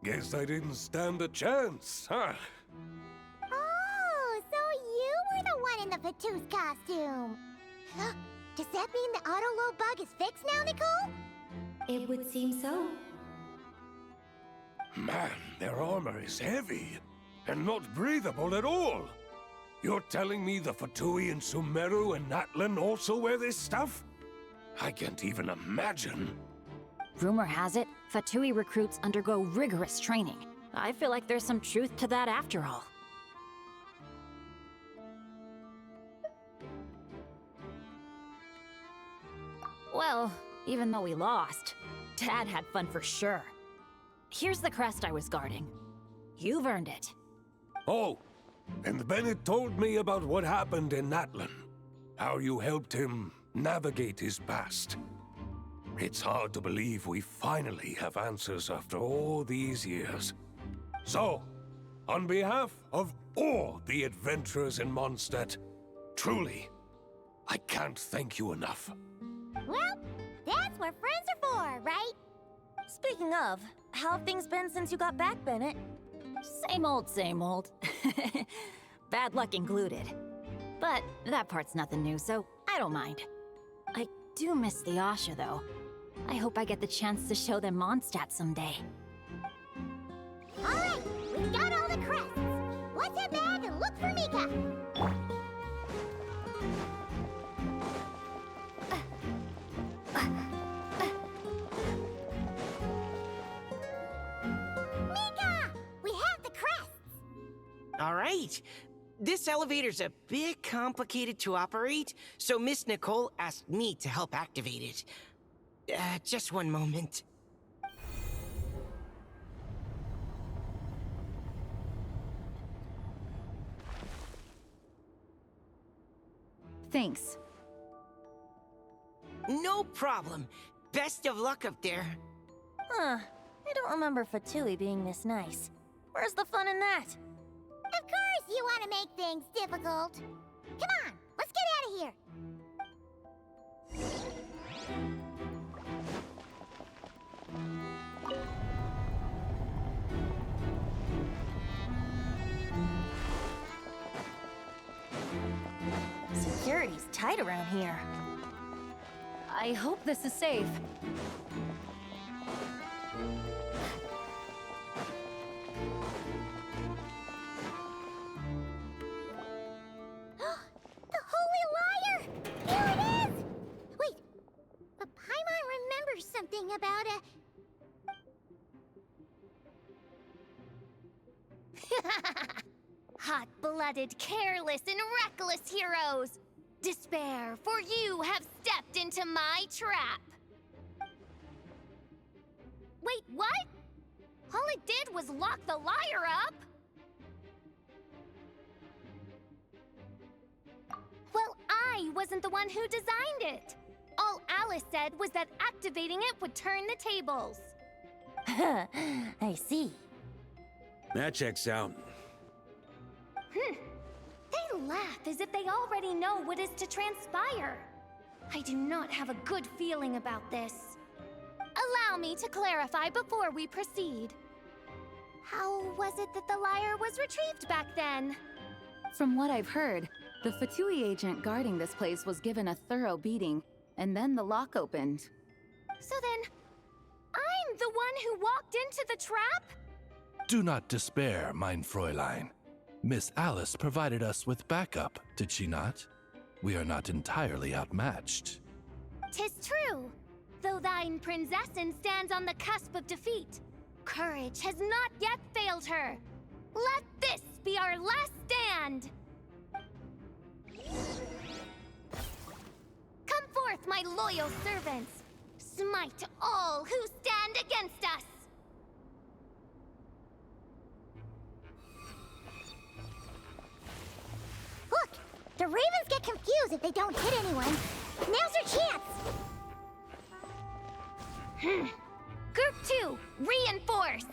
Guess I didn't stand a chance, huh? Oh, so you were the one in the Fatous costume. Does that mean the auto-load bug is fixed now, Nicole? It would seem so. Man, their armor is heavy and not breathable at all. You're telling me the Fatui in Sumeru and Natlan also wear this stuff? I can't even imagine. Rumor has it, Fatui recruits undergo rigorous training. I feel like there's some truth to that after all. Well, even though we lost, Dad had fun for sure. Here's the crest I was guarding. You've earned it. Oh, and Bennett told me about what happened in Natlan. How you helped him navigate his past. It's hard to believe we finally have answers after all these years. So, on behalf of all the adventurers in Mondstadt, truly, I can't thank you enough. Well, that's That's what friends are for, right? Speaking of, how have things been since you got back, Bennett? Same old, same old. Bad luck included. But that part's nothing new, so I don't mind. I do miss the Asha, though. I hope I get the chance to show them Mondstadt someday. All right, we've got all the crests. Let's head back and look for Mika. Mika! We have the crests! All right. This elevator's a bit complicated to operate, so Miss Nicole asked me to help activate it. Just one moment. Thanks. No problem. Best of luck up there. Huh. I don't remember Fatui being this nice. Where's the fun in that? Of course you want to make things difficult. Come on, let's get out of here. Security's tight around here. I hope this is safe. The Holy Liar! Here it is! Wait, but Paimon remembers something about a... Hot-blooded, careless, and reckless heroes! Despair, for you have stepped into my trap! Wait, what? All it did was lock the liar up! Well, I wasn't the one who designed it! All Alice said was that activating it would turn the tables. I see. That checks out. They laugh as if they already know what is to transpire. I do not have a good feeling about this. Allow me to clarify before we proceed. How was it that the liar was retrieved back then? From what I've heard, the Fatui agent guarding this place was given a thorough beating, and then the lock opened. So then, I'm the one who walked into the trap? Do not despair, mein Fräulein. Miss Alice provided us with backup, did she not? We are not entirely outmatched. 'Tis true. Though thine Prinzessin stands on the cusp of defeat, courage has not yet failed her. Let this be our last stand! Come forth, my loyal servants! Smite all who stand against us! Look, the Ravens get confused if they don't hit anyone. Now's your chance! Group 2, reinforce!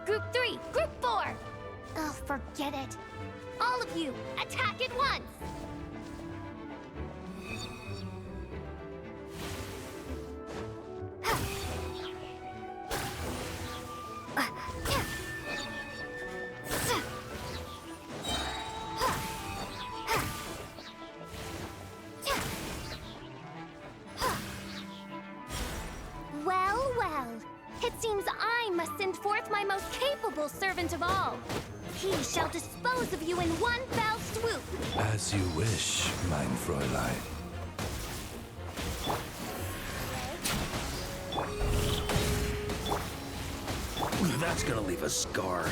Group 3, Group 4! Oh, forget it. All of you, attack at once! Well, well. It seems I must send forth my most capable servant of all. He shall dispose of you in one fell swoop. As you wish, mein Fräulein. That's gonna leave a scar.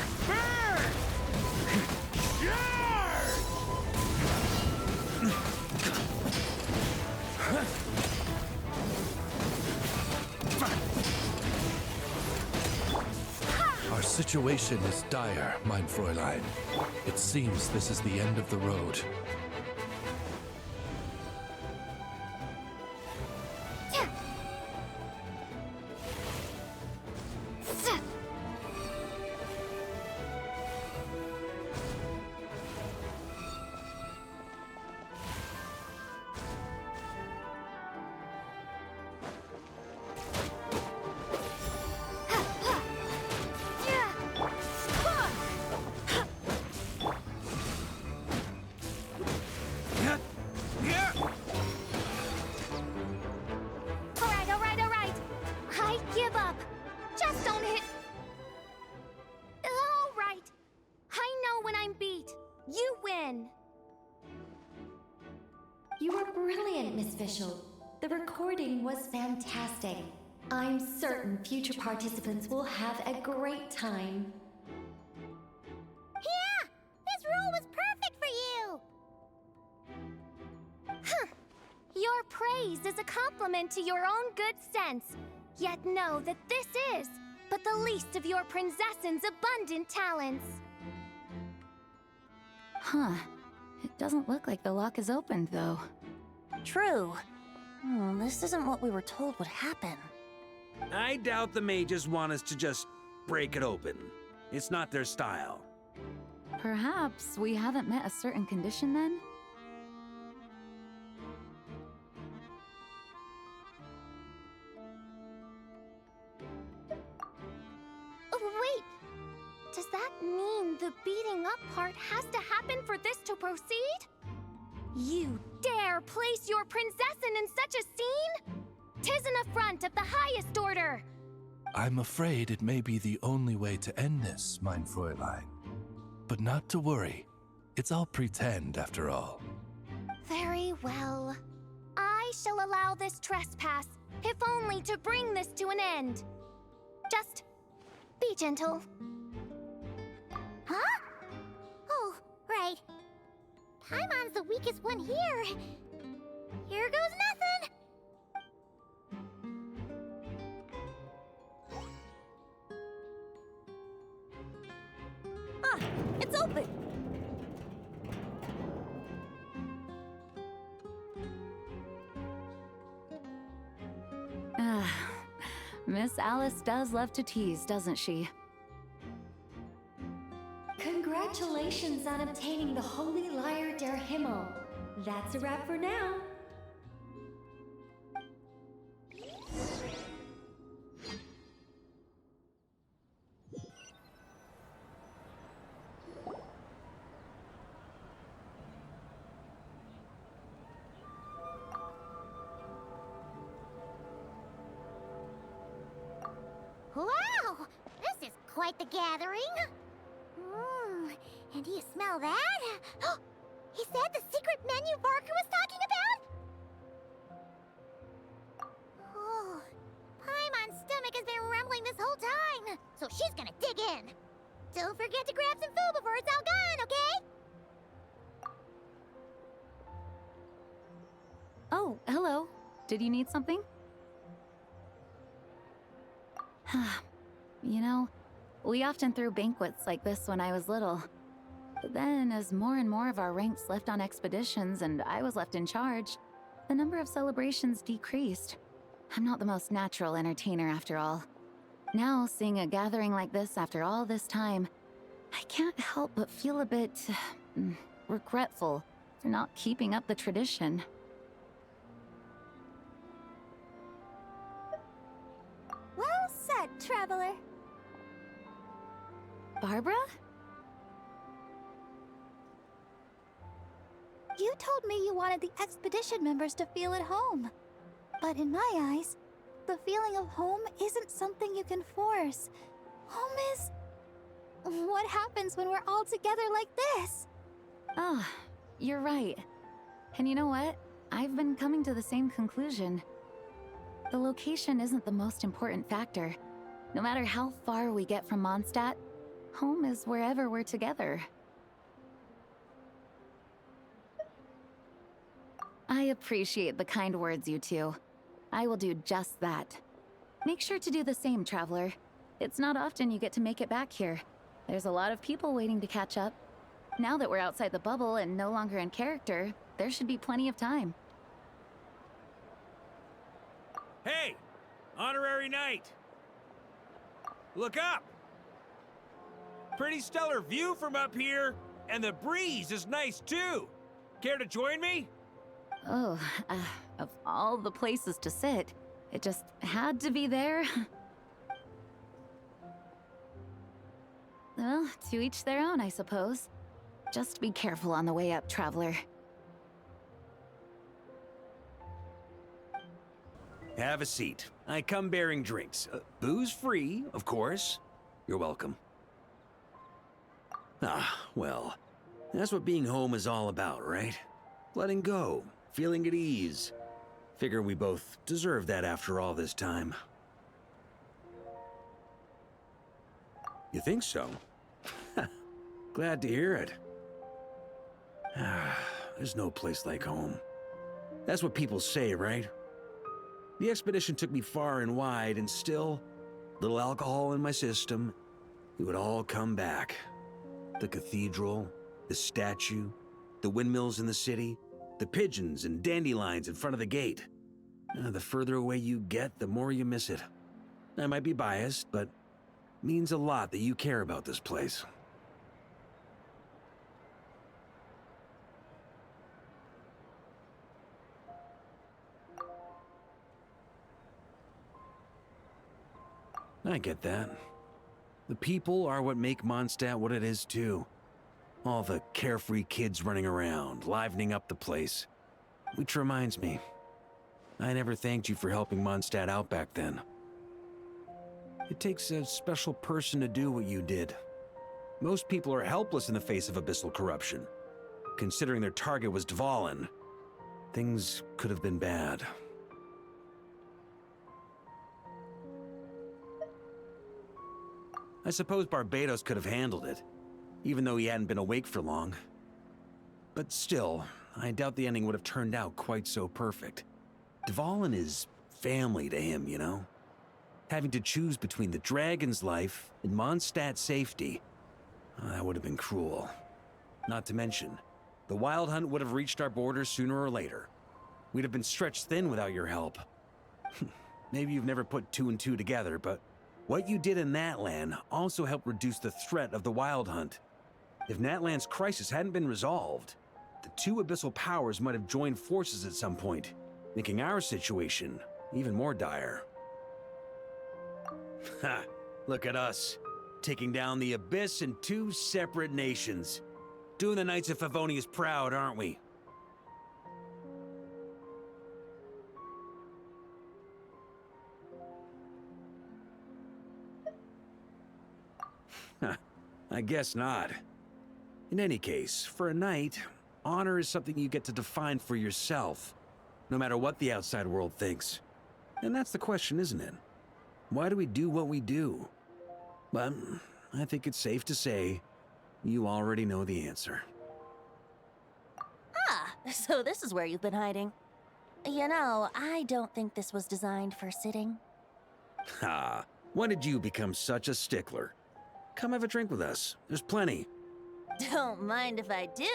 situation is dire, mein Fräulein. It seems this is the end of the road. Alright. I give up. Just don't hit. Alright. I know when I'm beat. You win. You were brilliant, Miss Fischl. The recording was fantastic. I'm certain future participants will have a great time. Yeah! This role was perfect for you! Your praise is a compliment to your own good sense. Yet know that this is but the least of your princess's abundant talents. Huh. It doesn't look like the lock is opened, though. True. This isn't what we were told would happen. I doubt the mages want us to just break it open. It's not their style. Perhaps we haven't met a certain condition then? Wait! Does that mean the beating up part has to happen for this to proceed? You dare place your princessin in such a scene? 'Tis an affront of the highest order! I'm afraid it may be the only way to end this, mein Fräulein. But not to worry. It's all pretend, after all. Very well. I shall allow this trespass, if only to bring this to an end. Just be gentle. Huh? Oh, right. Paimon's the weakest one here. Here goes nothing. Ah, it's open! Miss Alice does love to tease, doesn't she? Congratulations on obtaining the Holy Lyre der Himmel. That's a wrap for now. Wow! This is quite the gathering. And do you smell that? Is that the secret menu Barker was talking about? Oh, Paimon's stomach has been rumbling this whole time, so she's gonna dig in. Don't forget to grab some food before it's all gone, okay? Oh, hello. Did you need something? You know, we often threw banquets like this when I was little. But then, as more and more of our ranks left on expeditions and I was left in charge, the number of celebrations decreased. I'm not the most natural entertainer after all. Now, seeing a gathering like this after all this time, I can't help but feel a bit regretful for not keeping up the tradition. Well said, traveler. Barbara? You told me you wanted the expedition members to feel at home. But in my eyes, the feeling of home isn't something you can force. Home is... what happens when we're all together like this? Oh, you're right. And you know what? I've been coming to the same conclusion. The location isn't the most important factor. No matter how far we get from Mondstadt, home is wherever we're together. I appreciate the kind words, you two. I will do just that. Make sure to do the same, traveler. It's not often you get to make it back here. There's a lot of people waiting to catch up. Now that we're outside the bubble and no longer in character, there should be plenty of time. Hey! Honorary Knight! Look up! Pretty stellar view from up here, and the breeze is nice too. Care to join me? Oh, of all the places to sit, it just had to be there. Well, to each their own, I suppose. Just be careful on the way up, traveler. Have a seat. I come bearing drinks. Booze free, of course. You're welcome. Ah, well, that's what being home is all about, right? Letting go, feeling at ease. Figure we both deserve that after all this time. You think so? Glad to hear it. There's no place like home. That's what people say, right? The expedition took me far and wide, and still, little alcohol in my system, it would all come back. The cathedral, the statue, the windmills in the city, the pigeons and dandelions in front of the gate. The further away you get, the more you miss it. I might be biased, but it means a lot that you care about this place. I get that. The people are what make Mondstadt what it is, too. All the carefree kids running around, livening up the place. Which reminds me, I never thanked you for helping Mondstadt out back then. It takes a special person to do what you did. Most people are helpless in the face of abyssal corruption. Considering their target was Dvalin, things could have been bad. I suppose Barbados could have handled it, even though he hadn't been awake for long. But still, I doubt the ending would have turned out quite so perfect. Dvalin is family to him, you know? Having to choose between the dragon's life and Mondstadt's safety, that would have been cruel. Not to mention, the Wild Hunt would have reached our borders sooner or later. We'd have been stretched thin without your help. Maybe you've never put two and two together, but what you did in Natlan also helped reduce the threat of the Wild Hunt. If Natlan's crisis hadn't been resolved, the two abyssal powers might have joined forces at some point, making our situation even more dire. Ha! Look at us, taking down the Abyss in two separate nations. Doing the Knights of Favonius proud, aren't we? I guess not. In any case, for a knight, honor is something you get to define for yourself, no matter what the outside world thinks. And that's the question, isn't it? Why do we do what we do? But I think it's safe to say you already know the answer. Ah, so this is where you've been hiding. You know, I don't think this was designed for sitting. Ha! When did you become such a stickler? Come have a drink with us. There's plenty. Don't mind if I do.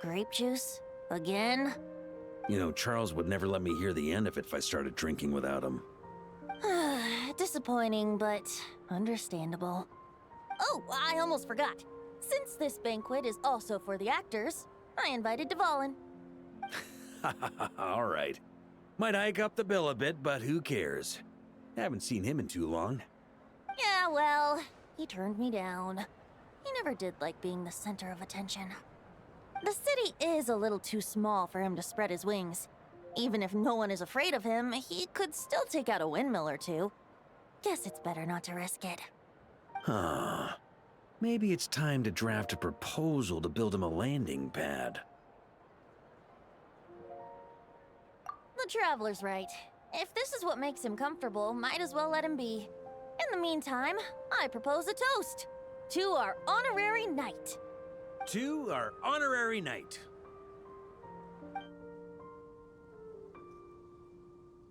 Grape juice? Again? You know, Charles would never let me hear the end of it if I started drinking without him. Disappointing, but understandable. Oh, I almost forgot. Since this banquet is also for the actors, I invited Dvalin. All right. Might hike up the bill a bit, but who cares? Haven't seen him in too long. Yeah, well, he turned me down. He never did like being the center of attention. The city is a little too small for him to spread his wings. Even if no one is afraid of him, he could still take out a windmill or two. Guess it's better not to risk it. Huh. Maybe it's time to draft a proposal to build him a landing pad. The Traveler's right. If this is what makes him comfortable, might as well let him be. In the meantime, I propose a toast to our honorary knight. To our honorary knight.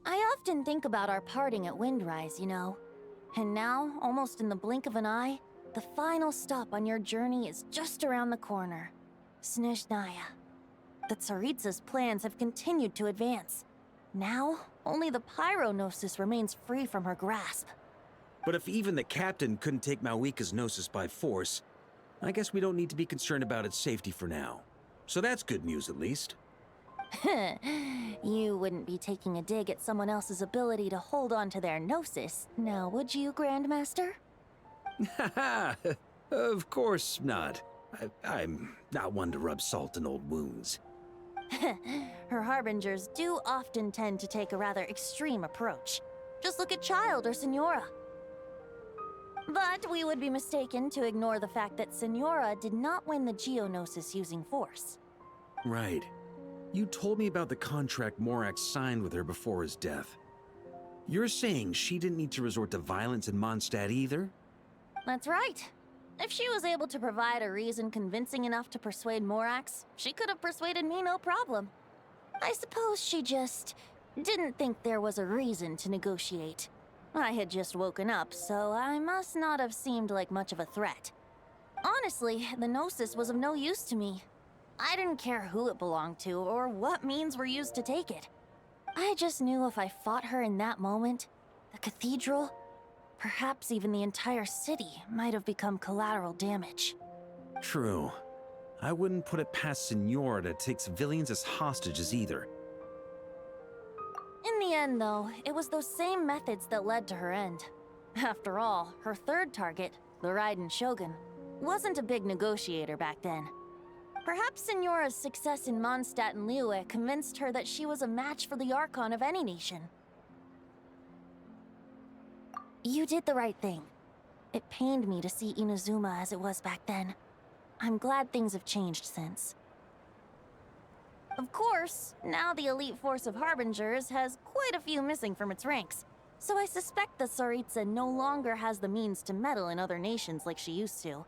I often think about our parting at Windrise, you know. And now, almost in the blink of an eye, the final stop on your journey is just around the corner. Snezhnaya. The Tsaritsa's plans have continued to advance. Now, only the Pyronosis remains free from her grasp. But if even the captain couldn't take Malwika's Gnosis by force, I guess we don't need to be concerned about its safety for now. So that's good news, at least. You wouldn't be taking a dig at someone else's ability to hold on to their Gnosis, now would you, Grandmaster? Haha! Of course not. I'm not one to rub salt in old wounds. Her harbingers do often tend to take a rather extreme approach. Just look at Child or Senora. But we would be mistaken to ignore the fact that Senora did not win the Geonosis using force. Right. You told me about the contract Morax signed with her before his death. You're saying she didn't need to resort to violence in Mondstadt either? That's right. If she was able to provide a reason convincing enough to persuade Morax, she could have persuaded me no problem. I suppose she just didn't think there was a reason to negotiate. I had just woken up, so I must not have seemed like much of a threat. Honestly, the Gnosis was of no use to me. I didn't care who it belonged to or what means were used to take it. I just knew if I fought her in that moment, the cathedral, perhaps even the entire city, might have become collateral damage. True. I wouldn't put it past Senora to take civilians as hostages either. In the end, though, it was those same methods that led to her end. After all, her third target, the Raiden Shogun, wasn't a big negotiator back then. Perhaps Senora's success in Mondstadt and Liyue convinced her that she was a match for the Archon of any nation. You did the right thing. It pained me to see Inazuma as it was back then. I'm glad things have changed since. Of course, now the elite force of Harbingers has quite a few missing from its ranks, so I suspect the Tsaritsa no longer has the means to meddle in other nations like she used to.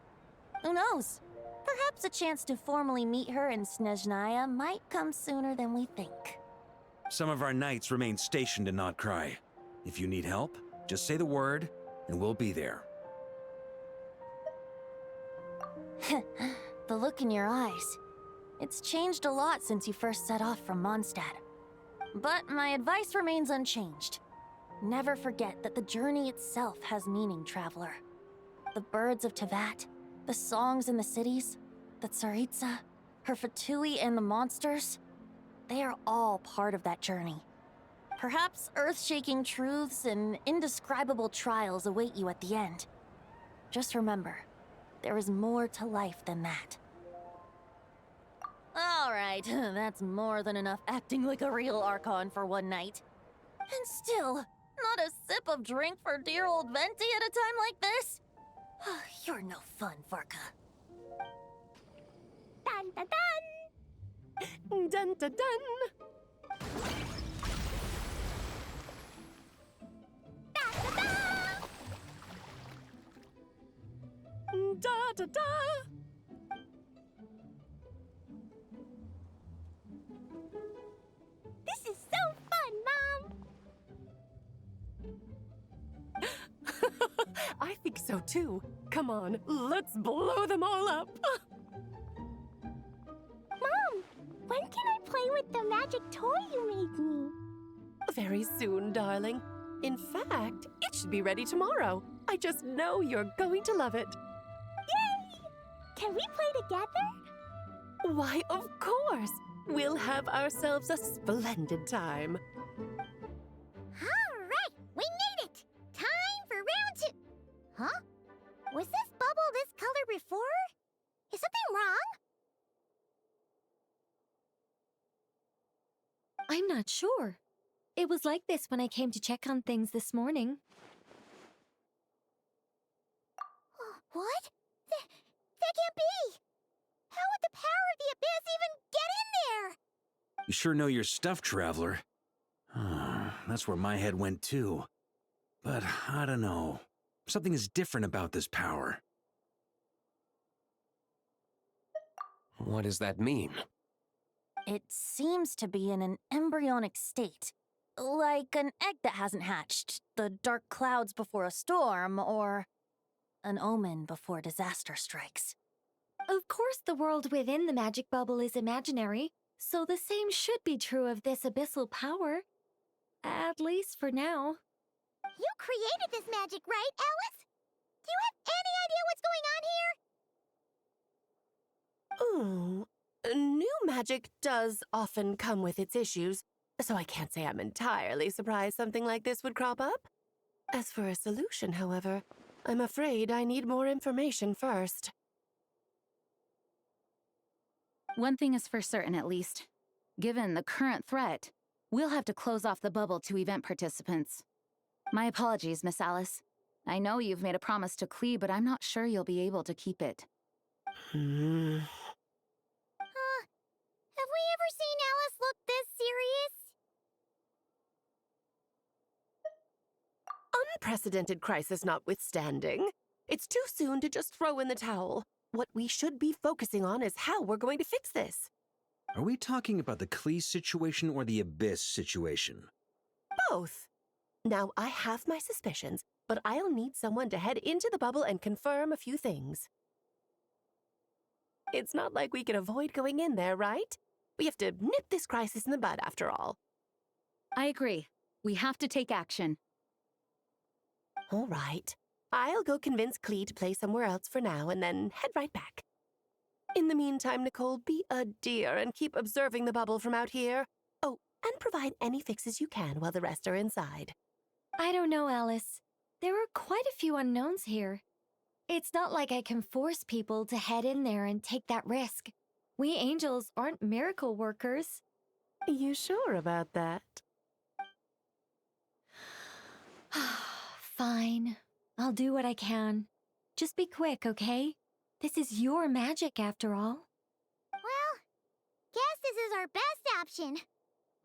Who knows? Perhaps a chance to formally meet her in Snezhnaya might come sooner than we think. Some of our knights remain stationed in Notcry. If you need help, just say the word, and we'll be there. The look in your eyes. It's changed a lot since you first set off from Mondstadt. But my advice remains unchanged. Never forget that the journey itself has meaning, traveler. The birds of Tevat, the songs in the cities, the Tsaritsa, her Fatui and the monsters, they are all part of that journey. Perhaps earth-shaking truths and indescribable trials await you at the end. Just remember, there is more to life than that. All right, that's more than enough acting like a real Archon for one night. And still, not a sip of drink for dear old Venti at a time like this? You're no fun, Varka. Dun dun dun! Dun dun dun! Da da da! This is so fun, Mom! I think so too. Come on, let's blow them all up. Mom, when can I play with the magic toy you made me? Very soon, darling. In fact, it should be ready tomorrow. I just know you're going to love it. Yay! Can we play together? Why, of course. We'll have ourselves a splendid time. All right, we made it! Time for round 2. Huh? Was this bubble this color before? Is something wrong? I'm not sure. It was like this when I came to check on things this morning. What? That can't be! How would the power of the abyss even get in there? You sure know your stuff, traveler. That's where my head went too. But I don't know. Something is different about this power. What does that mean? It seems to be in an embryonic state. Like an egg that hasn't hatched, the dark clouds before a storm, or an omen before disaster strikes. Of course, the world within the magic bubble is imaginary, so the same should be true of this abyssal power. At least for now. You created this magic, right, Alice? Do you have any idea what's going on here? Ooh, new magic does often come with its issues, so I can't say I'm entirely surprised something like this would crop up. As for a solution, however, I'm afraid I need more information first. One thing is for certain, at least. Given the current threat, we'll have to close off the bubble to event participants. My apologies, Miss Alice. I know you've made a promise to Klee, but I'm not sure you'll be able to keep it. Have we ever seen Alice look this serious? Unprecedented crisis notwithstanding, it's too soon to just throw in the towel. What we should be focusing on is how we're going to fix this. Are we talking about the Klee situation or the Abyss situation? Both. Now, I have my suspicions, but I'll need someone to head into the bubble and confirm a few things. It's not like we can avoid going in there, right? We have to nip this crisis in the bud, after all. I agree. We have to take action. All right. I'll go convince Klee to play somewhere else for now and then head right back. In the meantime, Nicole, be a dear and keep observing the bubble from out here. Oh, and provide any fixes you can while the rest are inside. I don't know, Alice. There are quite a few unknowns here. It's not like I can force people to head in there and take that risk. We angels aren't miracle workers. You sure about that? Fine. I'll do what I can. Just be quick, okay? This is your magic, after all. Well, guess this is our best option.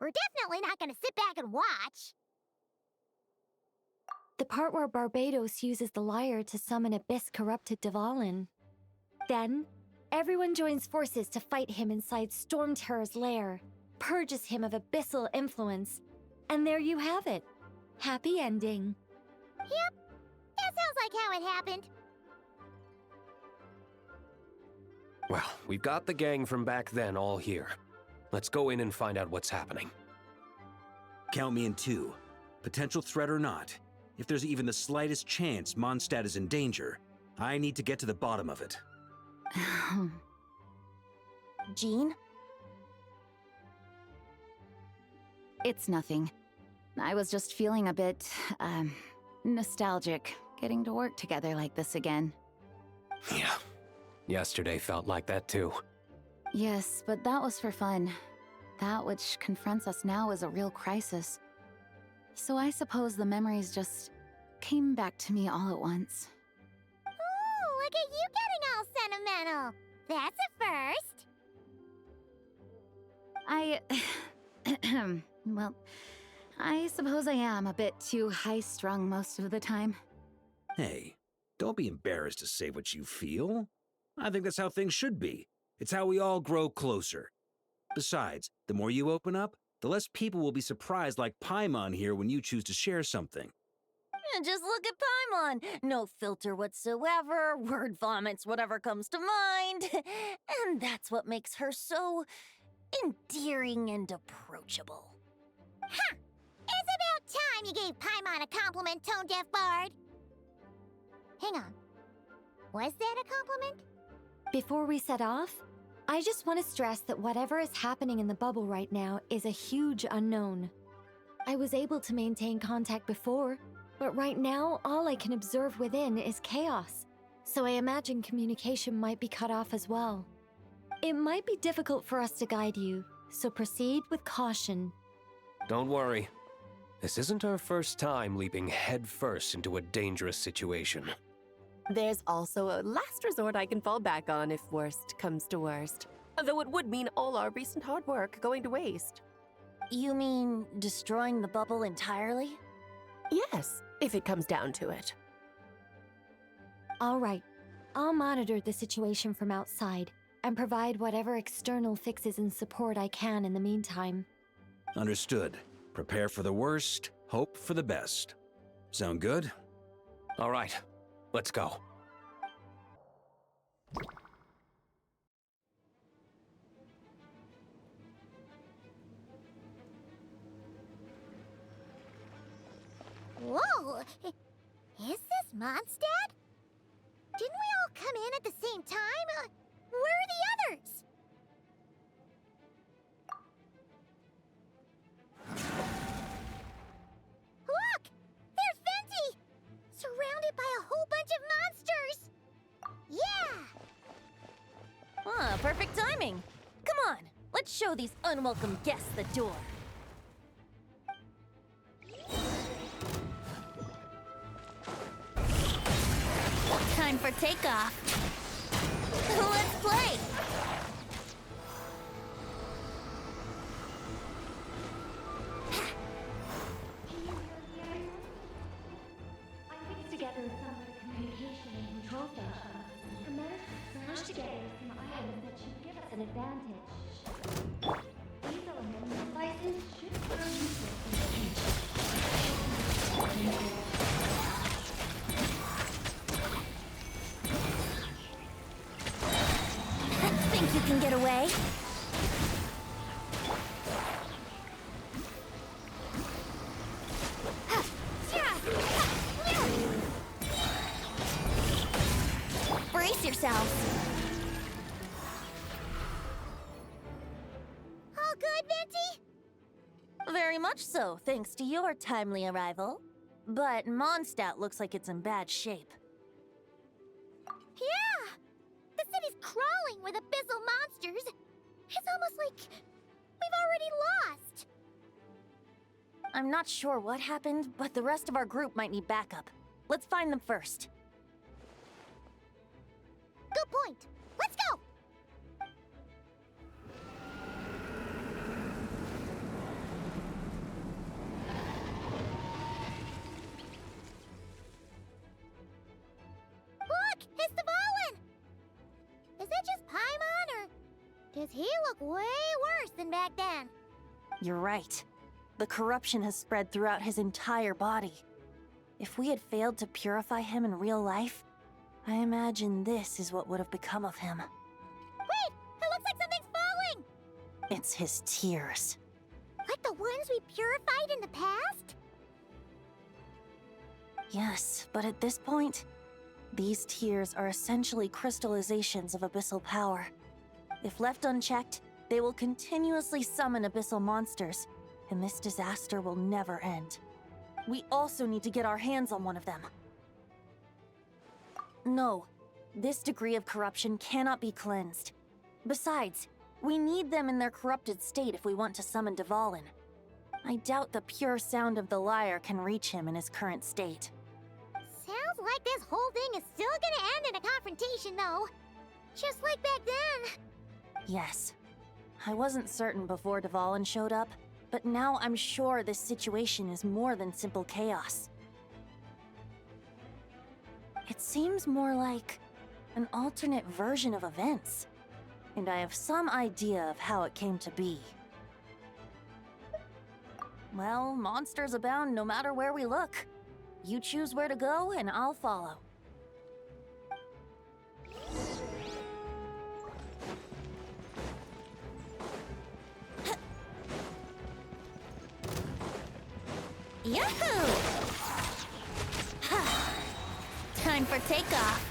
We're definitely not gonna sit back and watch. The part where Barbados uses the lyre to summon abyss-corrupted Dvalin. Then, everyone joins forces to fight him inside Storm Terror's lair, purges him of abyssal influence, and there you have it. Happy ending. Yep, that sounds like how it happened. Well, we've got the gang from back then all here. Let's go in and find out what's happening. Count me in two. Potential threat or not, if there's even the slightest chance Mondstadt is in danger, I need to get to the bottom of it. Jean? It's nothing. I was just feeling a bit, nostalgic, getting to work together like this again. Yeah. Yesterday felt like that too. Yes, but that was for fun. That which confronts us now is a real crisis. So I suppose the memories just came back to me all at once. Ooh, look at you getting all sentimental. That's a first. Well, I suppose I am a bit too high-strung most of the time. Hey, don't be embarrassed to say what you feel. I think that's how things should be. It's how we all grow closer. Besides, the more you open up, the less people will be surprised like Paimon here when you choose to share something. Just look at Paimon. No filter whatsoever, word vomits whatever comes to mind. And that's what makes her so endearing and approachable. Ha! It's about time you gave Paimon a compliment, tone-deaf bard. Hang on. Was that a compliment? Before we set off, I just want to stress that whatever is happening in the bubble right now is a huge unknown. I was able to maintain contact before, but right now all I can observe within is chaos, so I imagine communication might be cut off as well. It might be difficult for us to guide you, so proceed with caution. Don't worry. This isn't our first time leaping headfirst into a dangerous situation. There's also a last resort I can fall back on if worst comes to worst. Though it would mean all our recent hard work going to waste. You mean destroying the bubble entirely? Yes, if it comes down to it. All right, I'll monitor the situation from outside and provide whatever external fixes and support I can in the meantime. Understood. Prepare for the worst, hope for the best. Sound good? All right, let's go. Whoa! Is this Mondstadt? Didn't we all come in at the same time? Where are the others? Look! There's Venti! Surrounded by a whole bunch of monsters! Yeah! Ah, perfect timing. Come on, let's show these unwelcome guests the door. Time for takeoff. Let's play! I mixed together some of the communication and control stations and managed to smash together some items that should give us an advantage. These element devices should prove useful in the future. Think you can get away? Brace yourselves. All good, Venti? Very much so, thanks to your timely arrival. But Mondstadt looks like it's in bad shape. Yeah! The city's crawling with abyssal monsters. It's almost like we've already lost. I'm not sure what happened, but the rest of our group might need backup. Let's find them first. Good point. Let's go! Look! It's the Fallen! Is that just Paimon, or does he look way worse than back then? You're right. The corruption has spread throughout his entire body. If we had failed to purify him in real life, I imagine this is what would have become of him. Wait! It looks like something's falling! It's his tears. Like the ones we purified in the past? Yes, but at this point, these tears are essentially crystallizations of abyssal power. If left unchecked, they will continuously summon abyssal monsters, and this disaster will never end. We also need to get our hands on one of them. No, this degree of corruption cannot be cleansed. Besides, we need them in their corrupted state if we want to summon Dvalin. I doubt the pure sound of the lyre can reach him in his current state. Sounds like this whole thing is still gonna end in a confrontation, though. Just like back then. Yes. I wasn't certain before Dvalin showed up, but now I'm sure this situation is more than simple chaos. It seems more like an alternate version of events, and I have some idea of how it came to be. Well, monsters abound no matter where we look. You choose where to go, and I'll follow. Yahoo! Time for takeoff.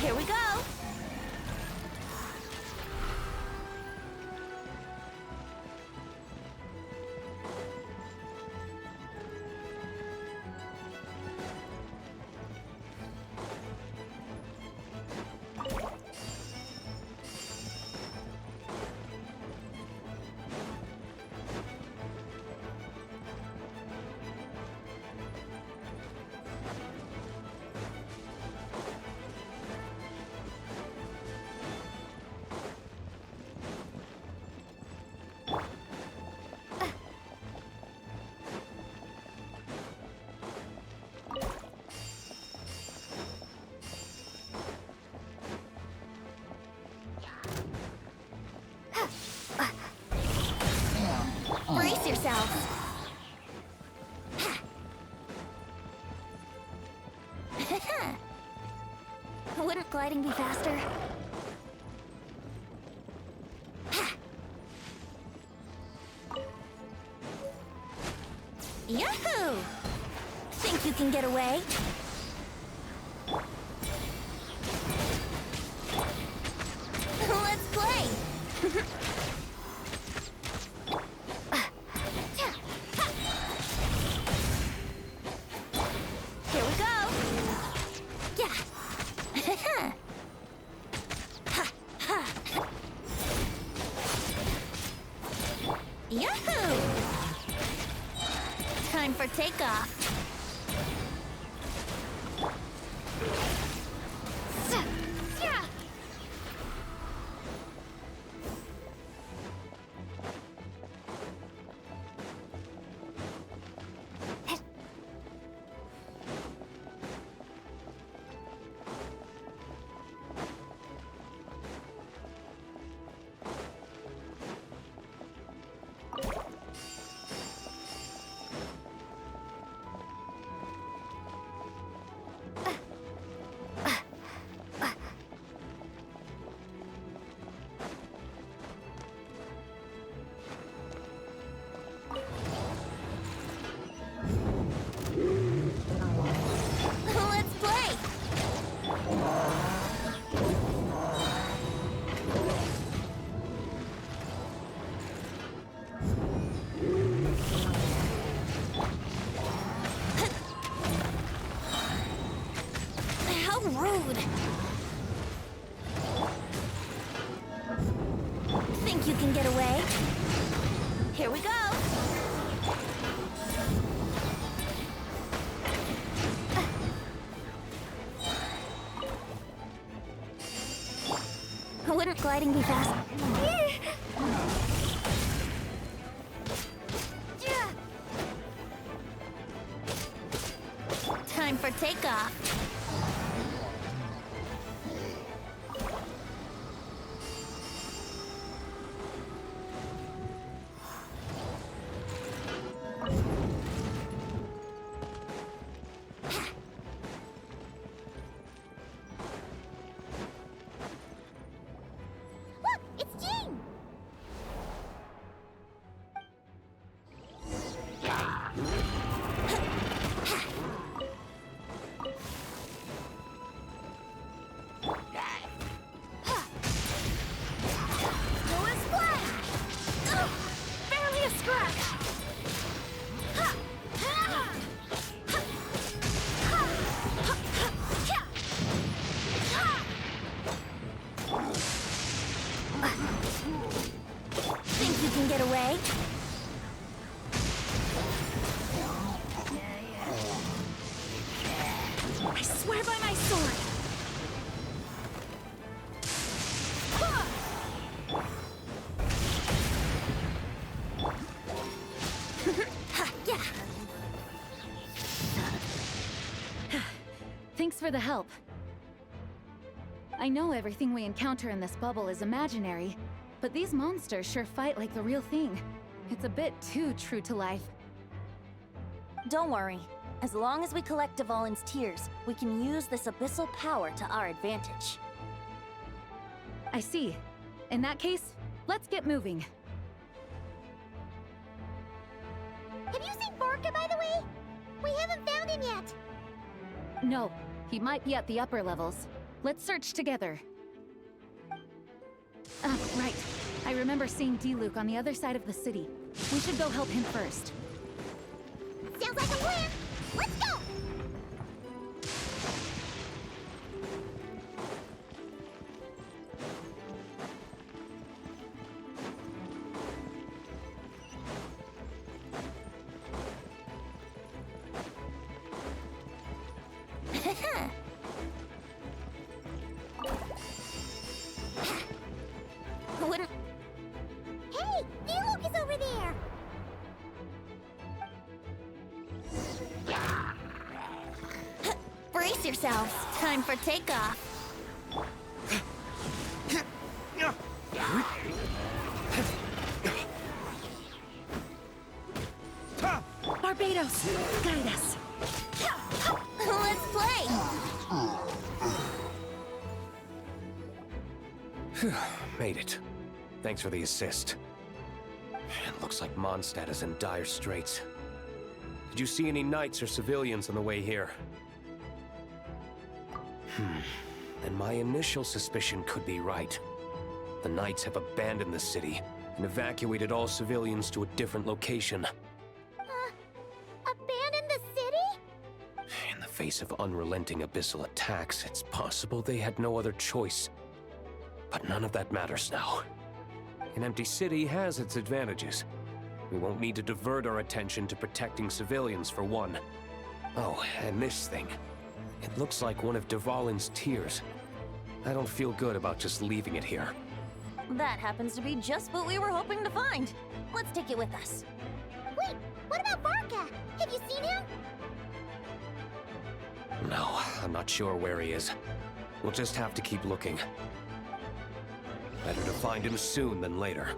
Here we go! Wouldn't gliding be faster? Yahoo! Think you can get away? Let's play! Here we go! Yeah! Yahoo! Time for takeoff. Let's play! How rude! Think you can get away? Here we go! Wouldn't gliding be fast? Time for takeoff. Look, it's Jean! Barely a scratch! Think you can get away? I swear by my sword! Yeah! Thanks for the help. I know everything we encounter in this bubble is imaginary, but these monsters sure fight like the real thing. It's a bit too true to life. Don't worry. As long as we collect Dvalin's tears, we can use this abyssal power to our advantage. I see. In that case, let's get moving. Have you seen Vorka, by the way? We haven't found him yet. No, he might be at the upper levels. Let's search together. Right. I remember seeing D-Luke on the other side of the city. We should go help him first. Sounds like a plan. Let's go! Wouldn't... Hey! D-Luke is over there! Brace yourselves. Time for takeoff. Barbados, guide us. Let's play! Made it. Thanks for the assist. It looks like Mondstadt is in dire straits. Did you see any knights or civilians on the way here? Then my initial suspicion could be right. The knights have abandoned the city and evacuated all civilians to a different location. Abandon the city? In the face of unrelenting abyssal attacks, it's possible they had no other choice. But none of that matters now. An empty city has its advantages. We won't need to divert our attention to protecting civilians, for one. Oh, and this thing. It looks like one of Dvalin's tears. I don't feel good about just leaving it here. That happens to be just what we were hoping to find. Let's take it with us. Wait, what about Varka? Have you seen him? No, I'm not sure where he is. We'll just have to keep looking. Better to find him soon than later.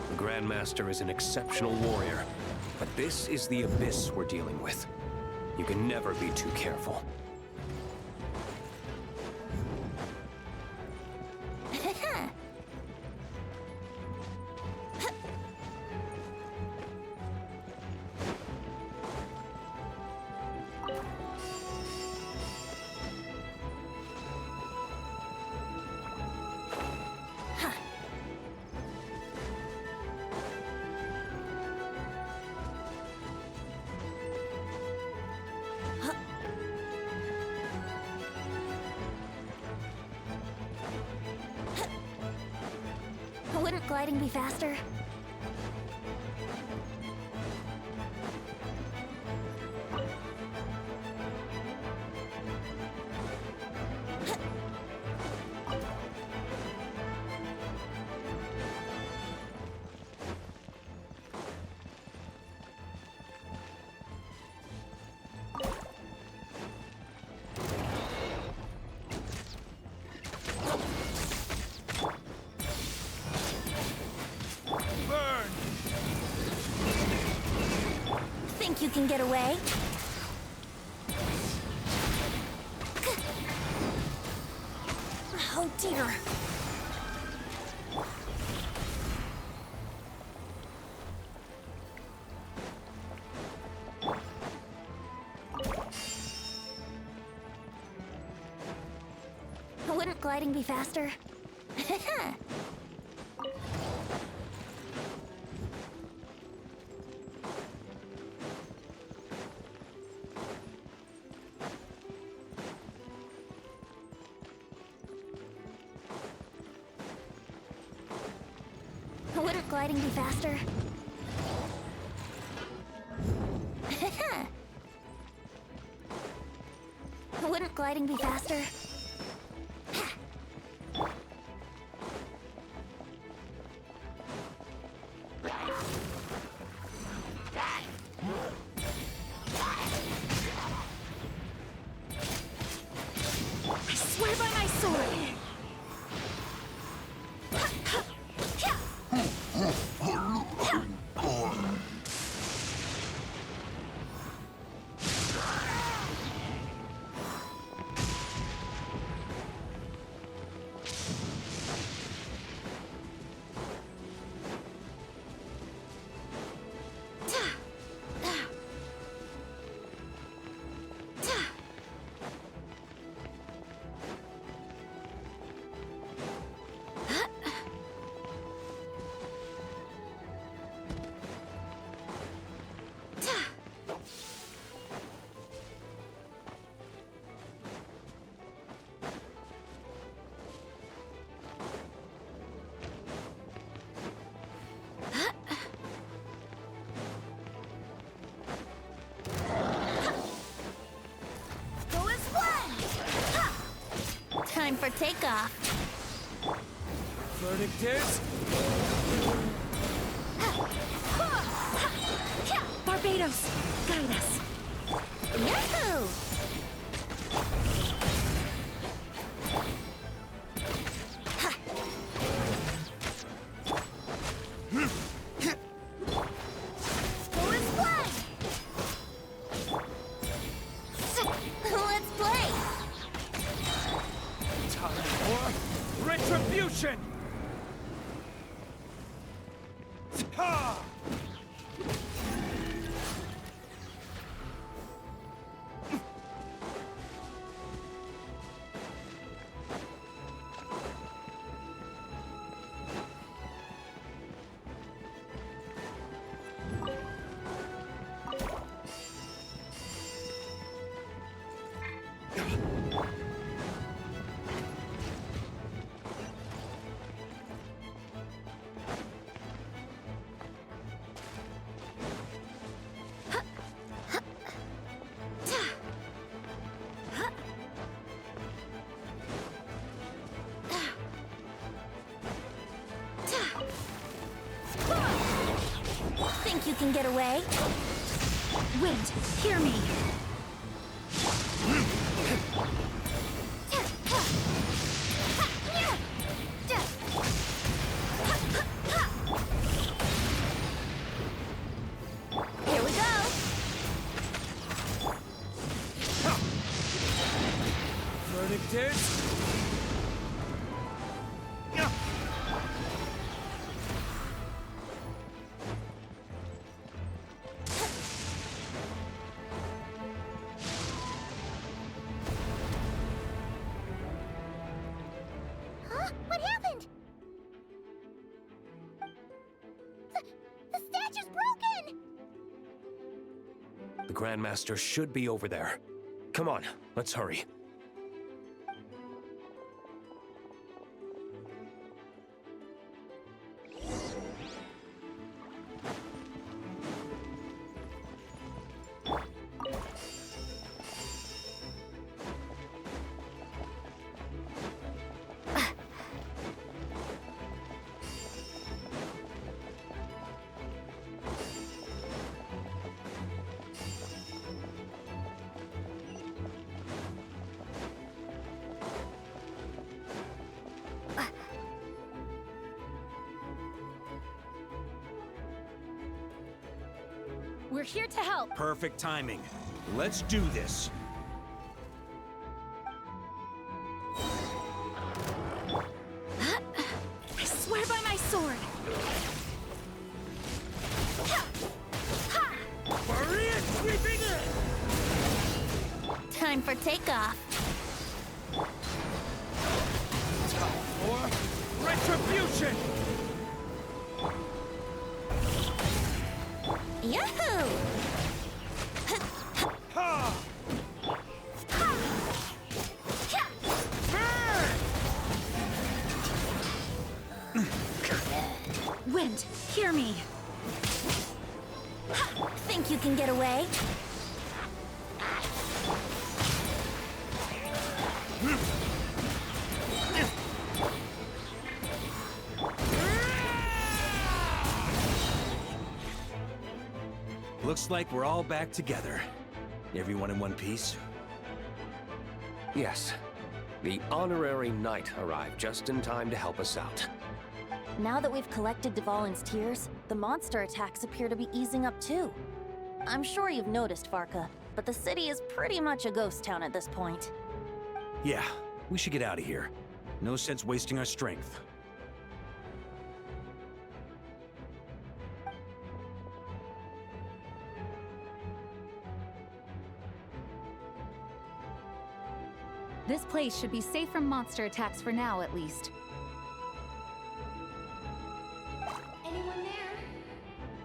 The Grandmaster is an exceptional warrior, but this is the abyss we're dealing with. You can never be too careful. Wouldn't gliding be faster? Think you can get away? Oh dear. Wouldn't gliding be faster? Wouldn't gliding be faster? Wouldn't gliding be faster? I swear by my sword! Time for takeoff. Verdict is... Barbados, guide us. Yahoo! Retribution! you can get away? Wind, hear me. Here we go. Verdict is... Huh? What happened? The statue's broken! The Grandmaster should be over there. Come on, let's hurry. We're here to help. Perfect timing. Let's do this. I swear by my sword. Maria sweeping in! Time for takeoff. Time for retribution! Yahoo! Ha! Wind, hear me. Think you can get away? Looks like we're all back together. Everyone in one piece? Yes. The honorary knight arrived just in time to help us out. Now that we've collected Dvalin's tears, the monster attacks appear to be easing up too. I'm sure you've noticed, Varka, but the city is pretty much a ghost town at this point. Yeah, we should get out of here. No sense wasting our strength. This place should be safe from monster attacks for now, at least. Anyone there?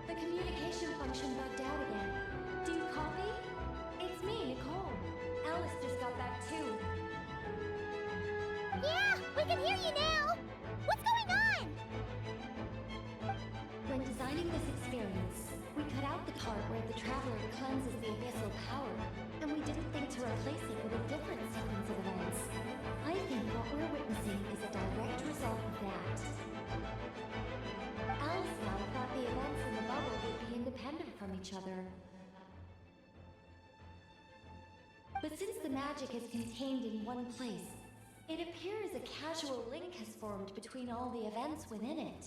The communication function bugged out again. Do you copy? It's me, Nicole. Alice just got back too. Yeah, we can hear you now! What's going on? When designing this experience, we cut out the part where the traveler cleanses the abyssal power, and we didn't think to replace it with a different sequence of events. I think what we're witnessing is a direct result of that. Alice and I thought the events in the bubble would be independent from each other. But since the magic is contained in one place, it appears a casual link has formed between all the events within it.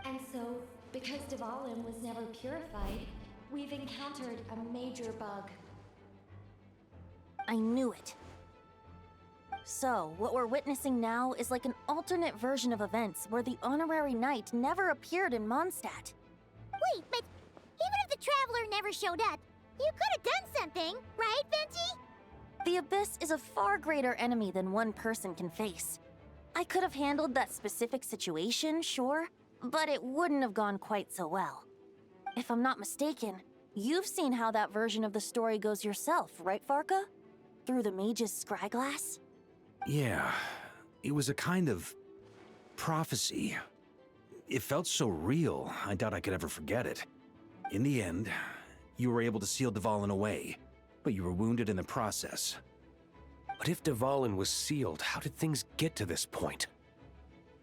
And so, because Dvalin was never purified, we've encountered a major bug. I knew it. So, what we're witnessing now is like an alternate version of events where the honorary knight never appeared in Mondstadt. Wait, but even if the Traveler never showed up, you could have done something, right, Venti? The Abyss is a far greater enemy than one person can face. I could have handled that specific situation, sure, but it wouldn't have gone quite so well. If I'm not mistaken, you've seen how that version of the story goes yourself, right, Varka? Through the mage's scryglass? Yeah, it was a kind of prophecy. It felt so real, I doubt I could ever forget it. In the end, you were able to seal Dvalin away, but you were wounded in the process. But if Dvalin was sealed, how did things get to this point?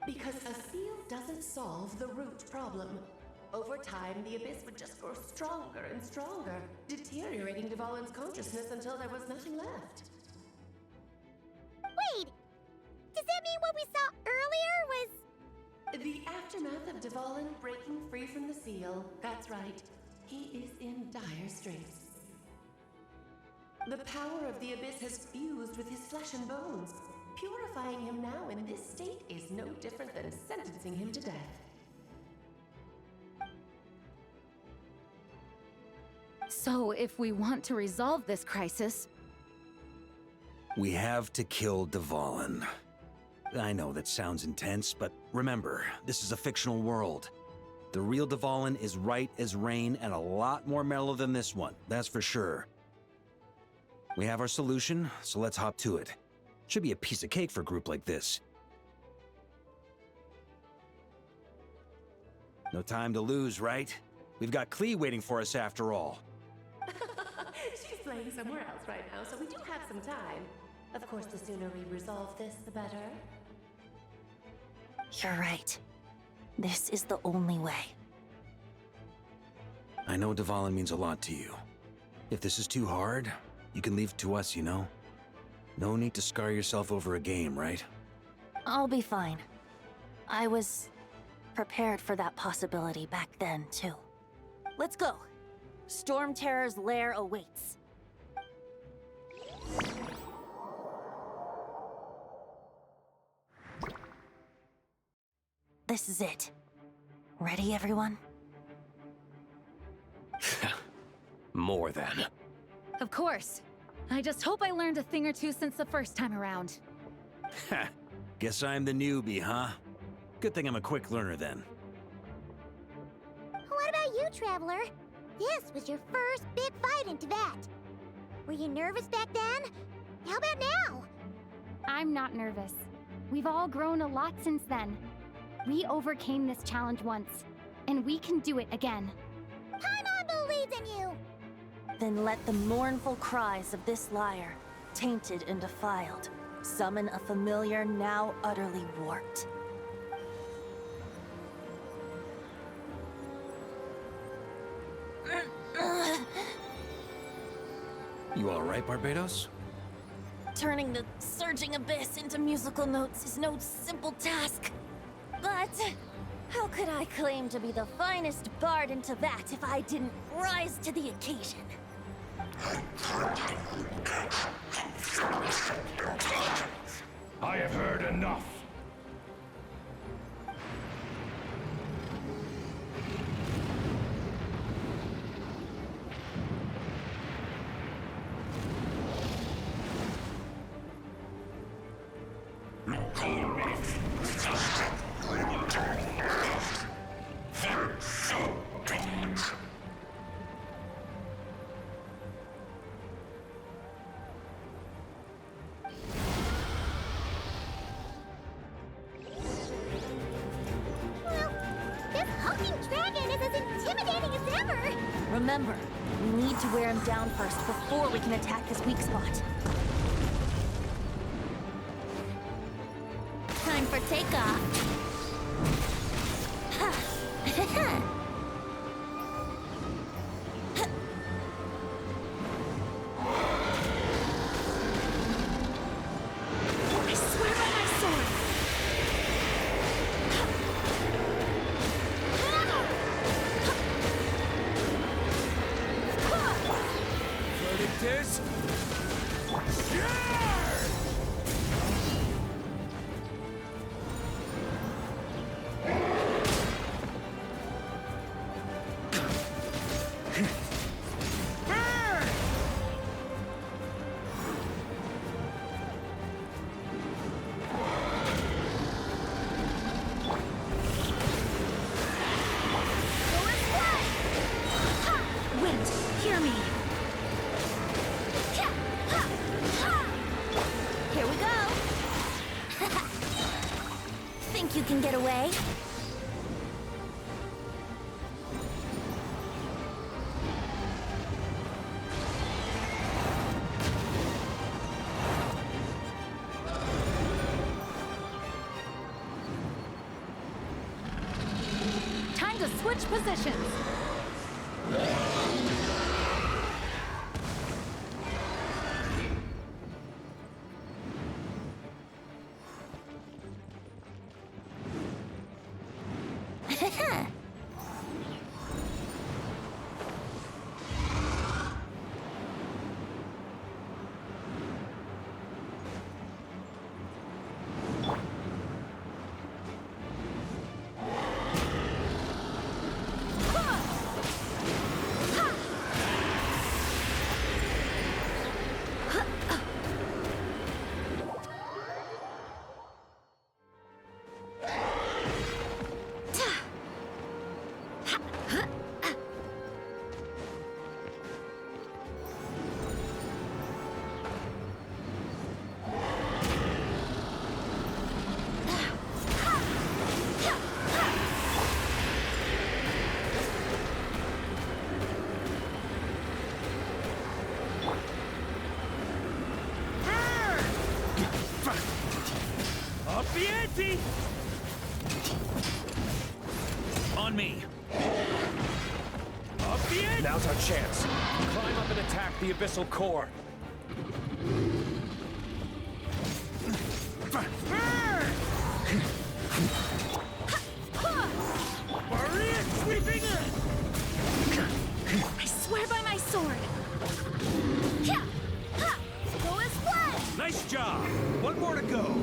Because a seal doesn't solve the root problem. Over time, the abyss would just grow stronger and stronger, deteriorating Dvalin's consciousness until there was nothing left. Wait! Does that mean what we saw earlier was... The aftermath of Dvalin breaking free from the seal. That's right. He is in dire straits. The power of the abyss has fused with his flesh and bones. Purifying him now in this state is no different than sentencing him to death. So, if we want to resolve this crisis... We have to kill Dvalin. I know that sounds intense, but remember, this is a fictional world. The real Dvalin is right as rain and a lot more mellow than this one, that's for sure. We have our solution, so let's hop to it. Should be a piece of cake for a group like this. No time to lose, right? We've got Klee waiting for us after all. She's playing somewhere else right now, so we do have some time. Of course, the sooner we resolve this, the better. You're right. This is the only way. I know Dvalin means a lot to you. If this is too hard, you can leave it to us, you know? No need to scar yourself over a game, right? I'll be fine. I was prepared for that possibility back then, too. Let's go. Storm Terror's lair awaits. This is it. Ready, everyone? More than. Of course. I just hope I learned a thing or two since the first time around. Ha! Guess I'm the newbie, huh? Good thing I'm a quick learner then. What about you, Traveler? This was your first big fight in Teyvat. Were you nervous back then? How about now? I'm not nervous. We've all grown a lot since then. We overcame this challenge once, and we can do it again. Paimon believes in you! Then let the mournful cries of this lyre, tainted and defiled, summon a familiar now utterly warped. You alright, Barbados? Turning the surging abyss into musical notes is no simple task. But how could I claim to be the finest bard in Teyvat if I didn't rise to the occasion? I have heard enough. Remember, we need to wear him down first before we can attack his weak spot. Time for takeoff. I swear by my sword! This? Wind, hear me! Here we go! Think you can get away? Time to to switch positions. On me. Now's our chance. Climb up and attack the abyssal core. Maria sweeping in! I swear by my sword. Go as one! Nice job. One more to go.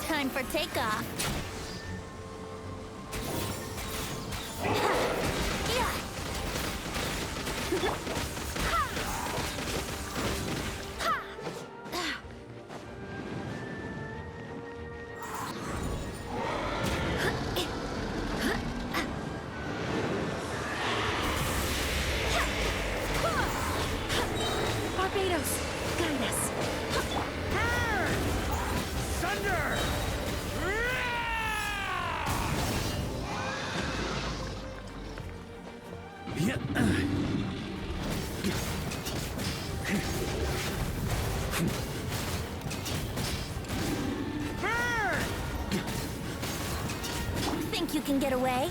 Time for takeoff. Barbados, guide us. Thunder! Think you can get away?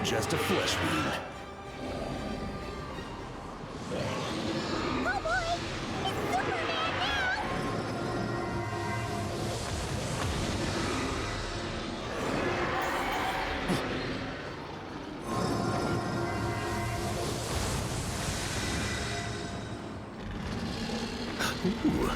Just a flesh wound. Oh boy! It's Superman now! Ooh.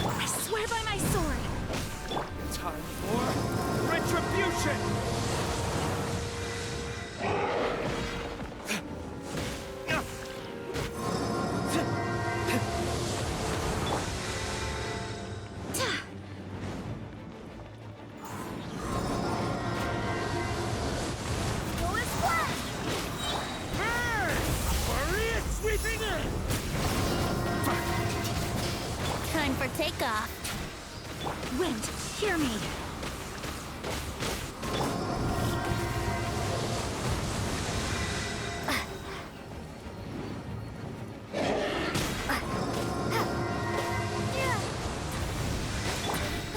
I swear by my sword. Time for retribution! Go as one! Maria sweeping in! Time for takeoff. Wind, hear me.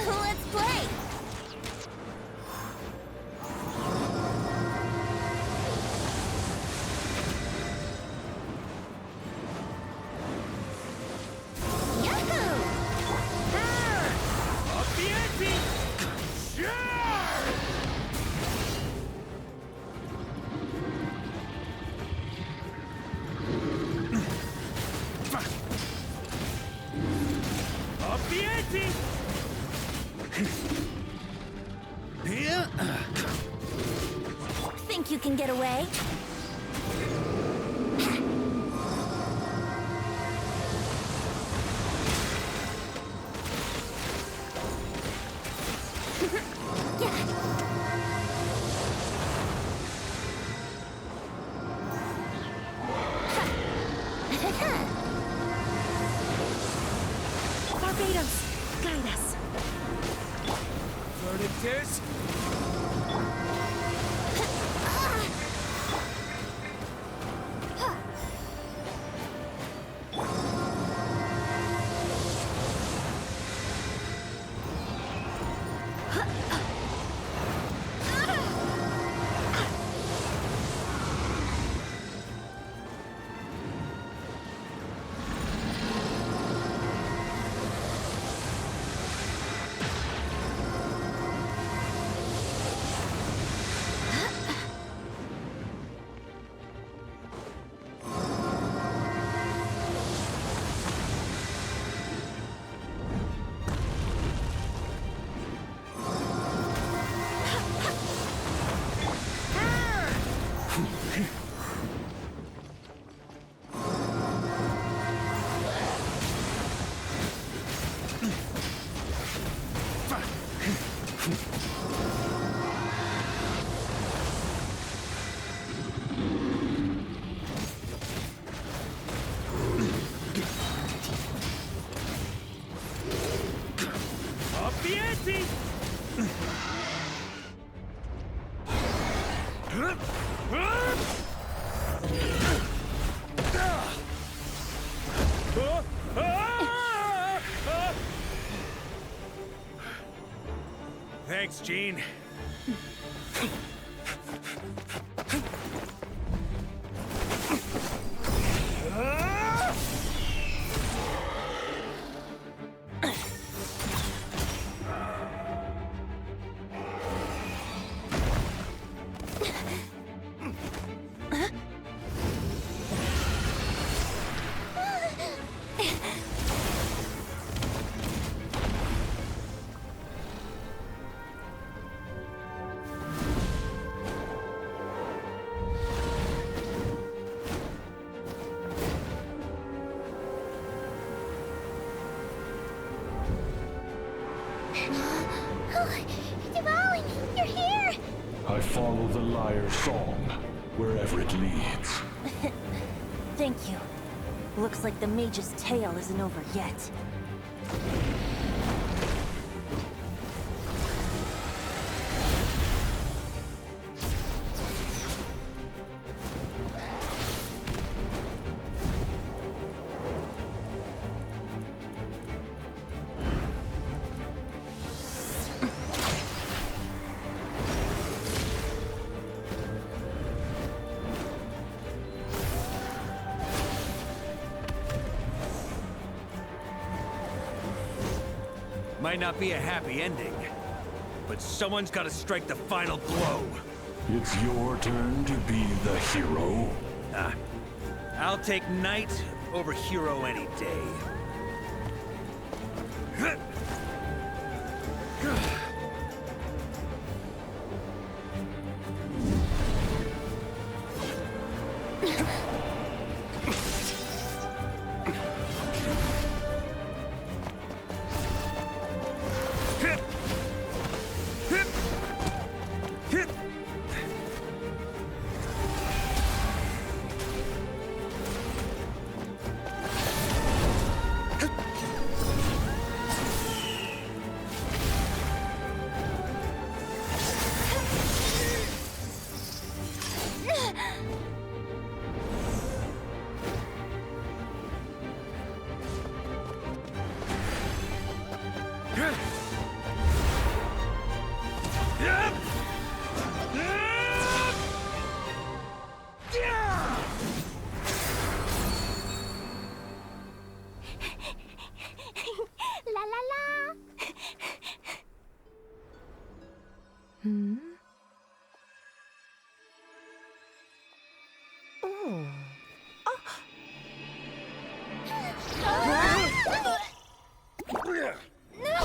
Let's play! Yahoo! Up the ante! Sure! Think you can get away? Barbados, guide us. Verdict is... Thanks, Gene. Devouring, you're here! I follow the lyre's song, wherever it leads. Thank you. Looks like the mage's tale isn't over yet. Might not be a happy ending, but someone's got to strike the final blow. It's your turn to be the hero. I'll take knight over hero any day. La la la! Hmm? Oh. No!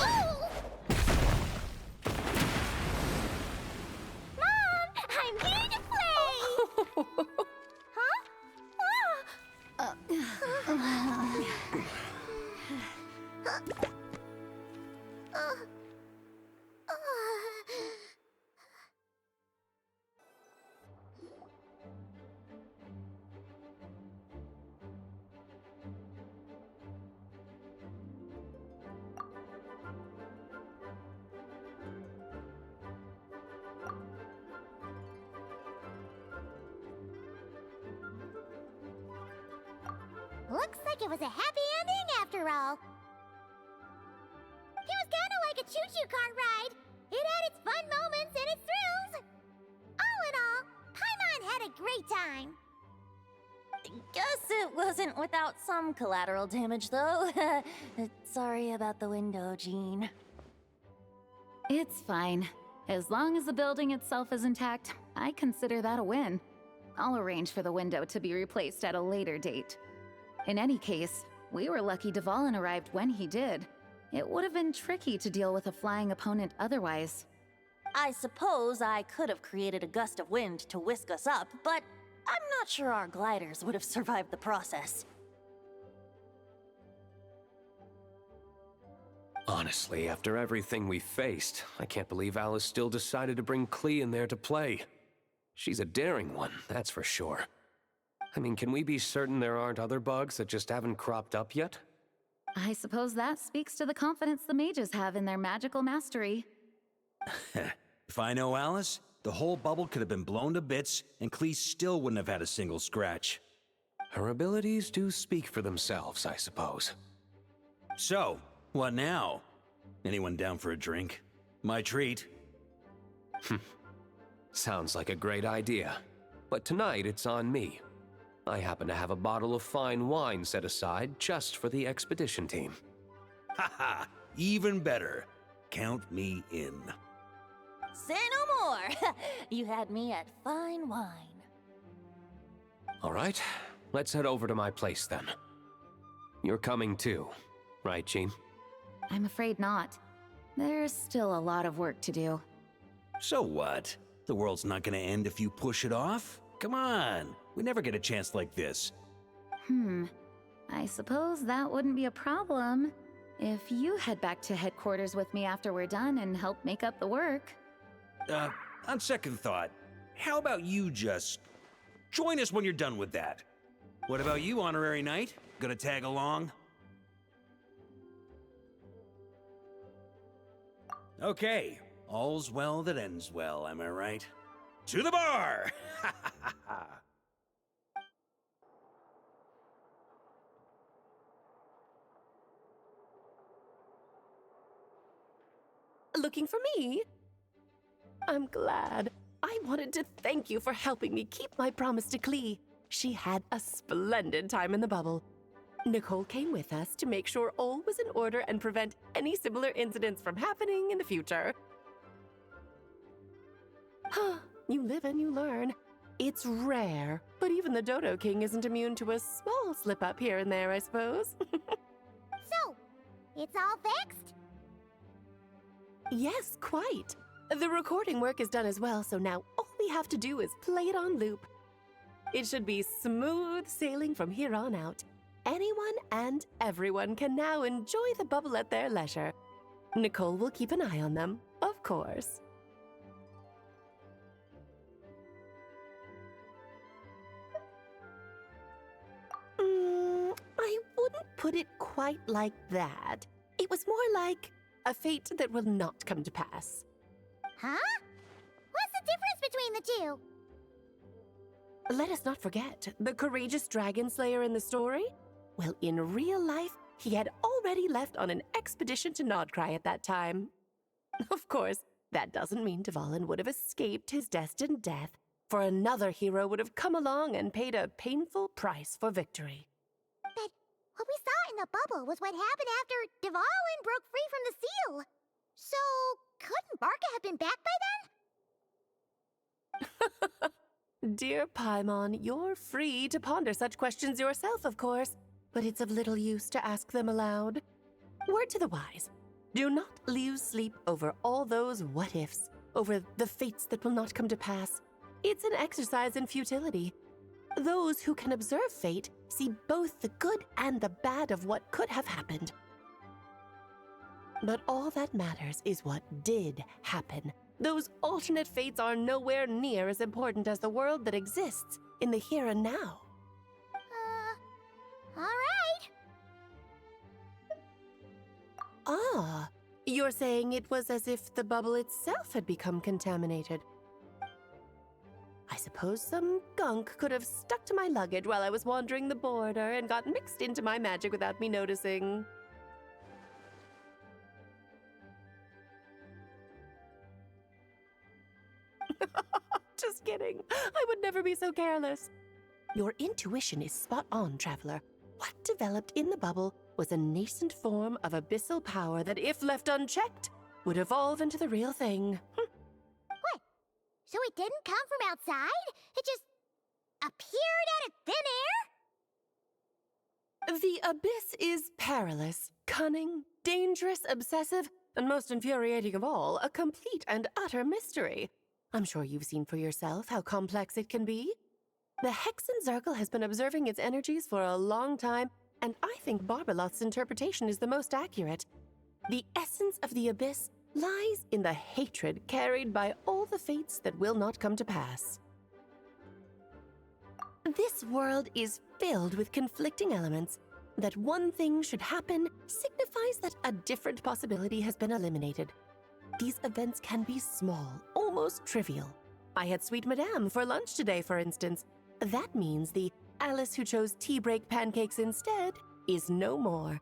Looks like it was a happy ending after all. It was kinda like a choo-choo cart ride. It had its fun moments and its thrills. All in all, Paimon had a great time. Guess it wasn't without some collateral damage, though. Sorry about the window, Jean. It's fine. As long as the building itself is intact, I consider that a win. I'll arrange for the window to be replaced at a later date. In any case, we were lucky Dvalin arrived when he did. It would have been tricky to deal with a flying opponent otherwise. I suppose I could have created a gust of wind to whisk us up, but I'm not sure our gliders would have survived the process. Honestly, after everything we faced, I can't believe Alice still decided to bring Klee in there to play. She's a daring one, that's for sure. I mean, can we be certain there aren't other bugs that just haven't cropped up yet? I suppose that speaks to the confidence the mages have in their magical mastery. If I know Alice, the whole bubble could have been blown to bits, and Klee still wouldn't have had a single scratch. Her abilities do speak for themselves, I suppose. So, what now? Anyone down for a drink? My treat. Sounds like a great idea. But tonight it's on me. I happen to have a bottle of fine wine set aside just for the expedition team. Haha, even better. Count me in. Say no more! You had me at fine wine. All right, let's head over to my place then. You're coming too, right, Jean? I'm afraid not. There's still a lot of work to do. So what? The world's not gonna end if you push it off? Come on, we never get a chance like this. I suppose that wouldn't be a problem if you head back to headquarters with me after we're done and help make up the work. On second thought, how about you just join us when you're done with that? What about you, Honorary Knight? Gonna tag along? Okay, all's well that ends well, am I right? To the bar! Looking for me? I'm glad. I wanted to thank you for helping me keep my promise to Klee. She had a splendid time in the bubble. Nicole came with us to make sure all was in order and prevent any similar incidents from happening in the future. You live and you learn. It's rare, but even the Dodo King isn't immune to a small slip-up here and there, I suppose. So, it's all fixed? Yes, quite. The recording work is done as well, so now all we have to do is play it on loop. It should be smooth sailing from here on out. Anyone and everyone can now enjoy the bubble at their leisure. Nicole will keep an eye on them, of course. I wouldn't put it quite like that. It was more like a fate that will not come to pass. Huh? What's the difference between the two? Let us not forget the courageous dragon slayer in the story. Well, in real life, he had already left on an expedition to Nodcry at that time. Of course, that doesn't mean Dvalin would have escaped his destined death, for another hero would have come along and paid a painful price for victory. But what we saw in the bubble was what happened after Dvalin broke free from the seal. So, couldn't Barca have been back by then? Dear Paimon, you're free to ponder such questions yourself, of course, but it's of little use to ask them aloud. Word to the wise, do not lose sleep over all those what-ifs, over the fates that will not come to pass. It's an exercise in futility. Those who can observe fate see both the good and the bad of what could have happened. But all that matters is what did happen. Those alternate fates are nowhere near as important as the world that exists in the here and now. All right. Ah, you're saying it was as if the bubble itself had become contaminated. I suppose some gunk could have stuck to my luggage while I was wandering the border and got mixed into my magic without me noticing. Just kidding. I would never be so careless. Your intuition is spot on, Traveler. What developed in the bubble was a nascent form of abyssal power that, if left unchecked, would evolve into the real thing. What? So it didn't come from outside? It just appeared out of thin air? The abyss is perilous, cunning, dangerous, obsessive, and most infuriating of all, a complete and utter mystery. I'm sure you've seen for yourself how complex it can be. The Hexen Circle has been observing its energies for a long time, and I think Barbalot's interpretation is the most accurate. The essence of the abyss lies in the hatred carried by all the fates that will not come to pass. This world is filled with conflicting elements. That one thing should happen signifies that a different possibility has been eliminated. These events can be small, almost trivial. I had Sweet Madame for lunch today, for instance. That means the Alice who chose tea break pancakes instead is no more.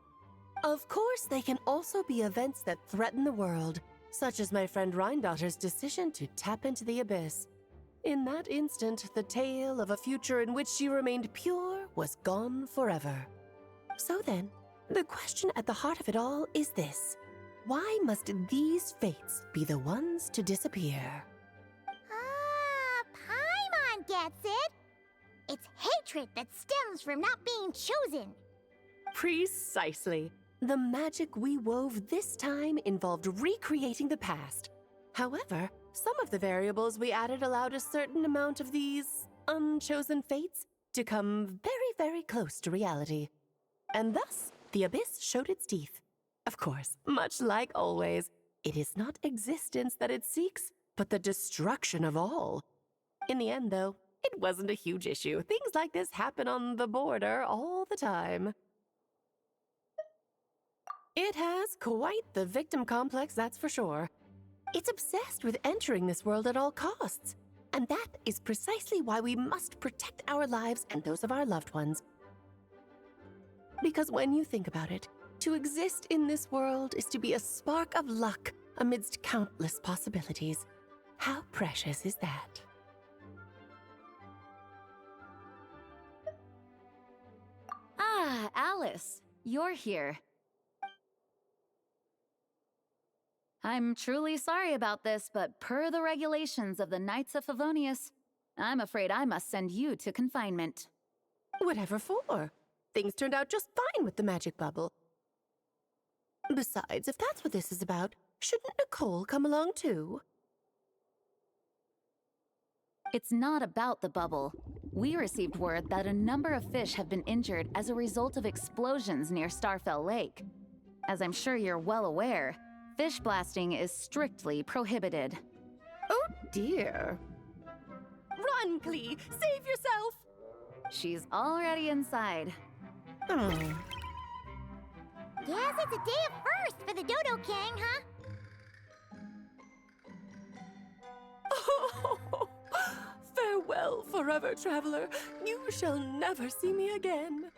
Of course, they can also be events that threaten the world, such as my friend Rhindotter's decision to tap into the abyss. In that instant, the tale of a future in which she remained pure was gone forever. So then, the question at the heart of it all is this: why must these fates be the ones to disappear? Paimon gets it! It's hatred that stems from not being chosen. Precisely. The magic we wove this time involved recreating the past. However, some of the variables we added allowed a certain amount of these unchosen fates to come very, very close to reality. And thus, the abyss showed its teeth. Of course, much like always, it is not existence that it seeks, but the destruction of all. In the end, though, it wasn't a huge issue. Things like this happen on the border all the time. It has quite the victim complex, that's for sure. It's obsessed with entering this world at all costs. And that is precisely why we must protect our lives and those of our loved ones. Because when you think about it, to exist in this world is to be a spark of luck amidst countless possibilities. How precious is that? Ah, Alice, you're here. I'm truly sorry about this, but per the regulations of the Knights of Favonius, I'm afraid I must send you to confinement. Whatever for? Things turned out just fine with the magic bubble. Besides, if that's what this is about, shouldn't Nicole come along too? It's not about the bubble. We received word that a number of fish have been injured as a result of explosions near Starfell Lake. As I'm sure you're well aware, fish blasting is strictly prohibited. Oh dear. Run, Klee! Save yourself! She's already inside. Guess it's a day of first for the Dodo King, huh? Farewell, forever traveler. You shall never see me again.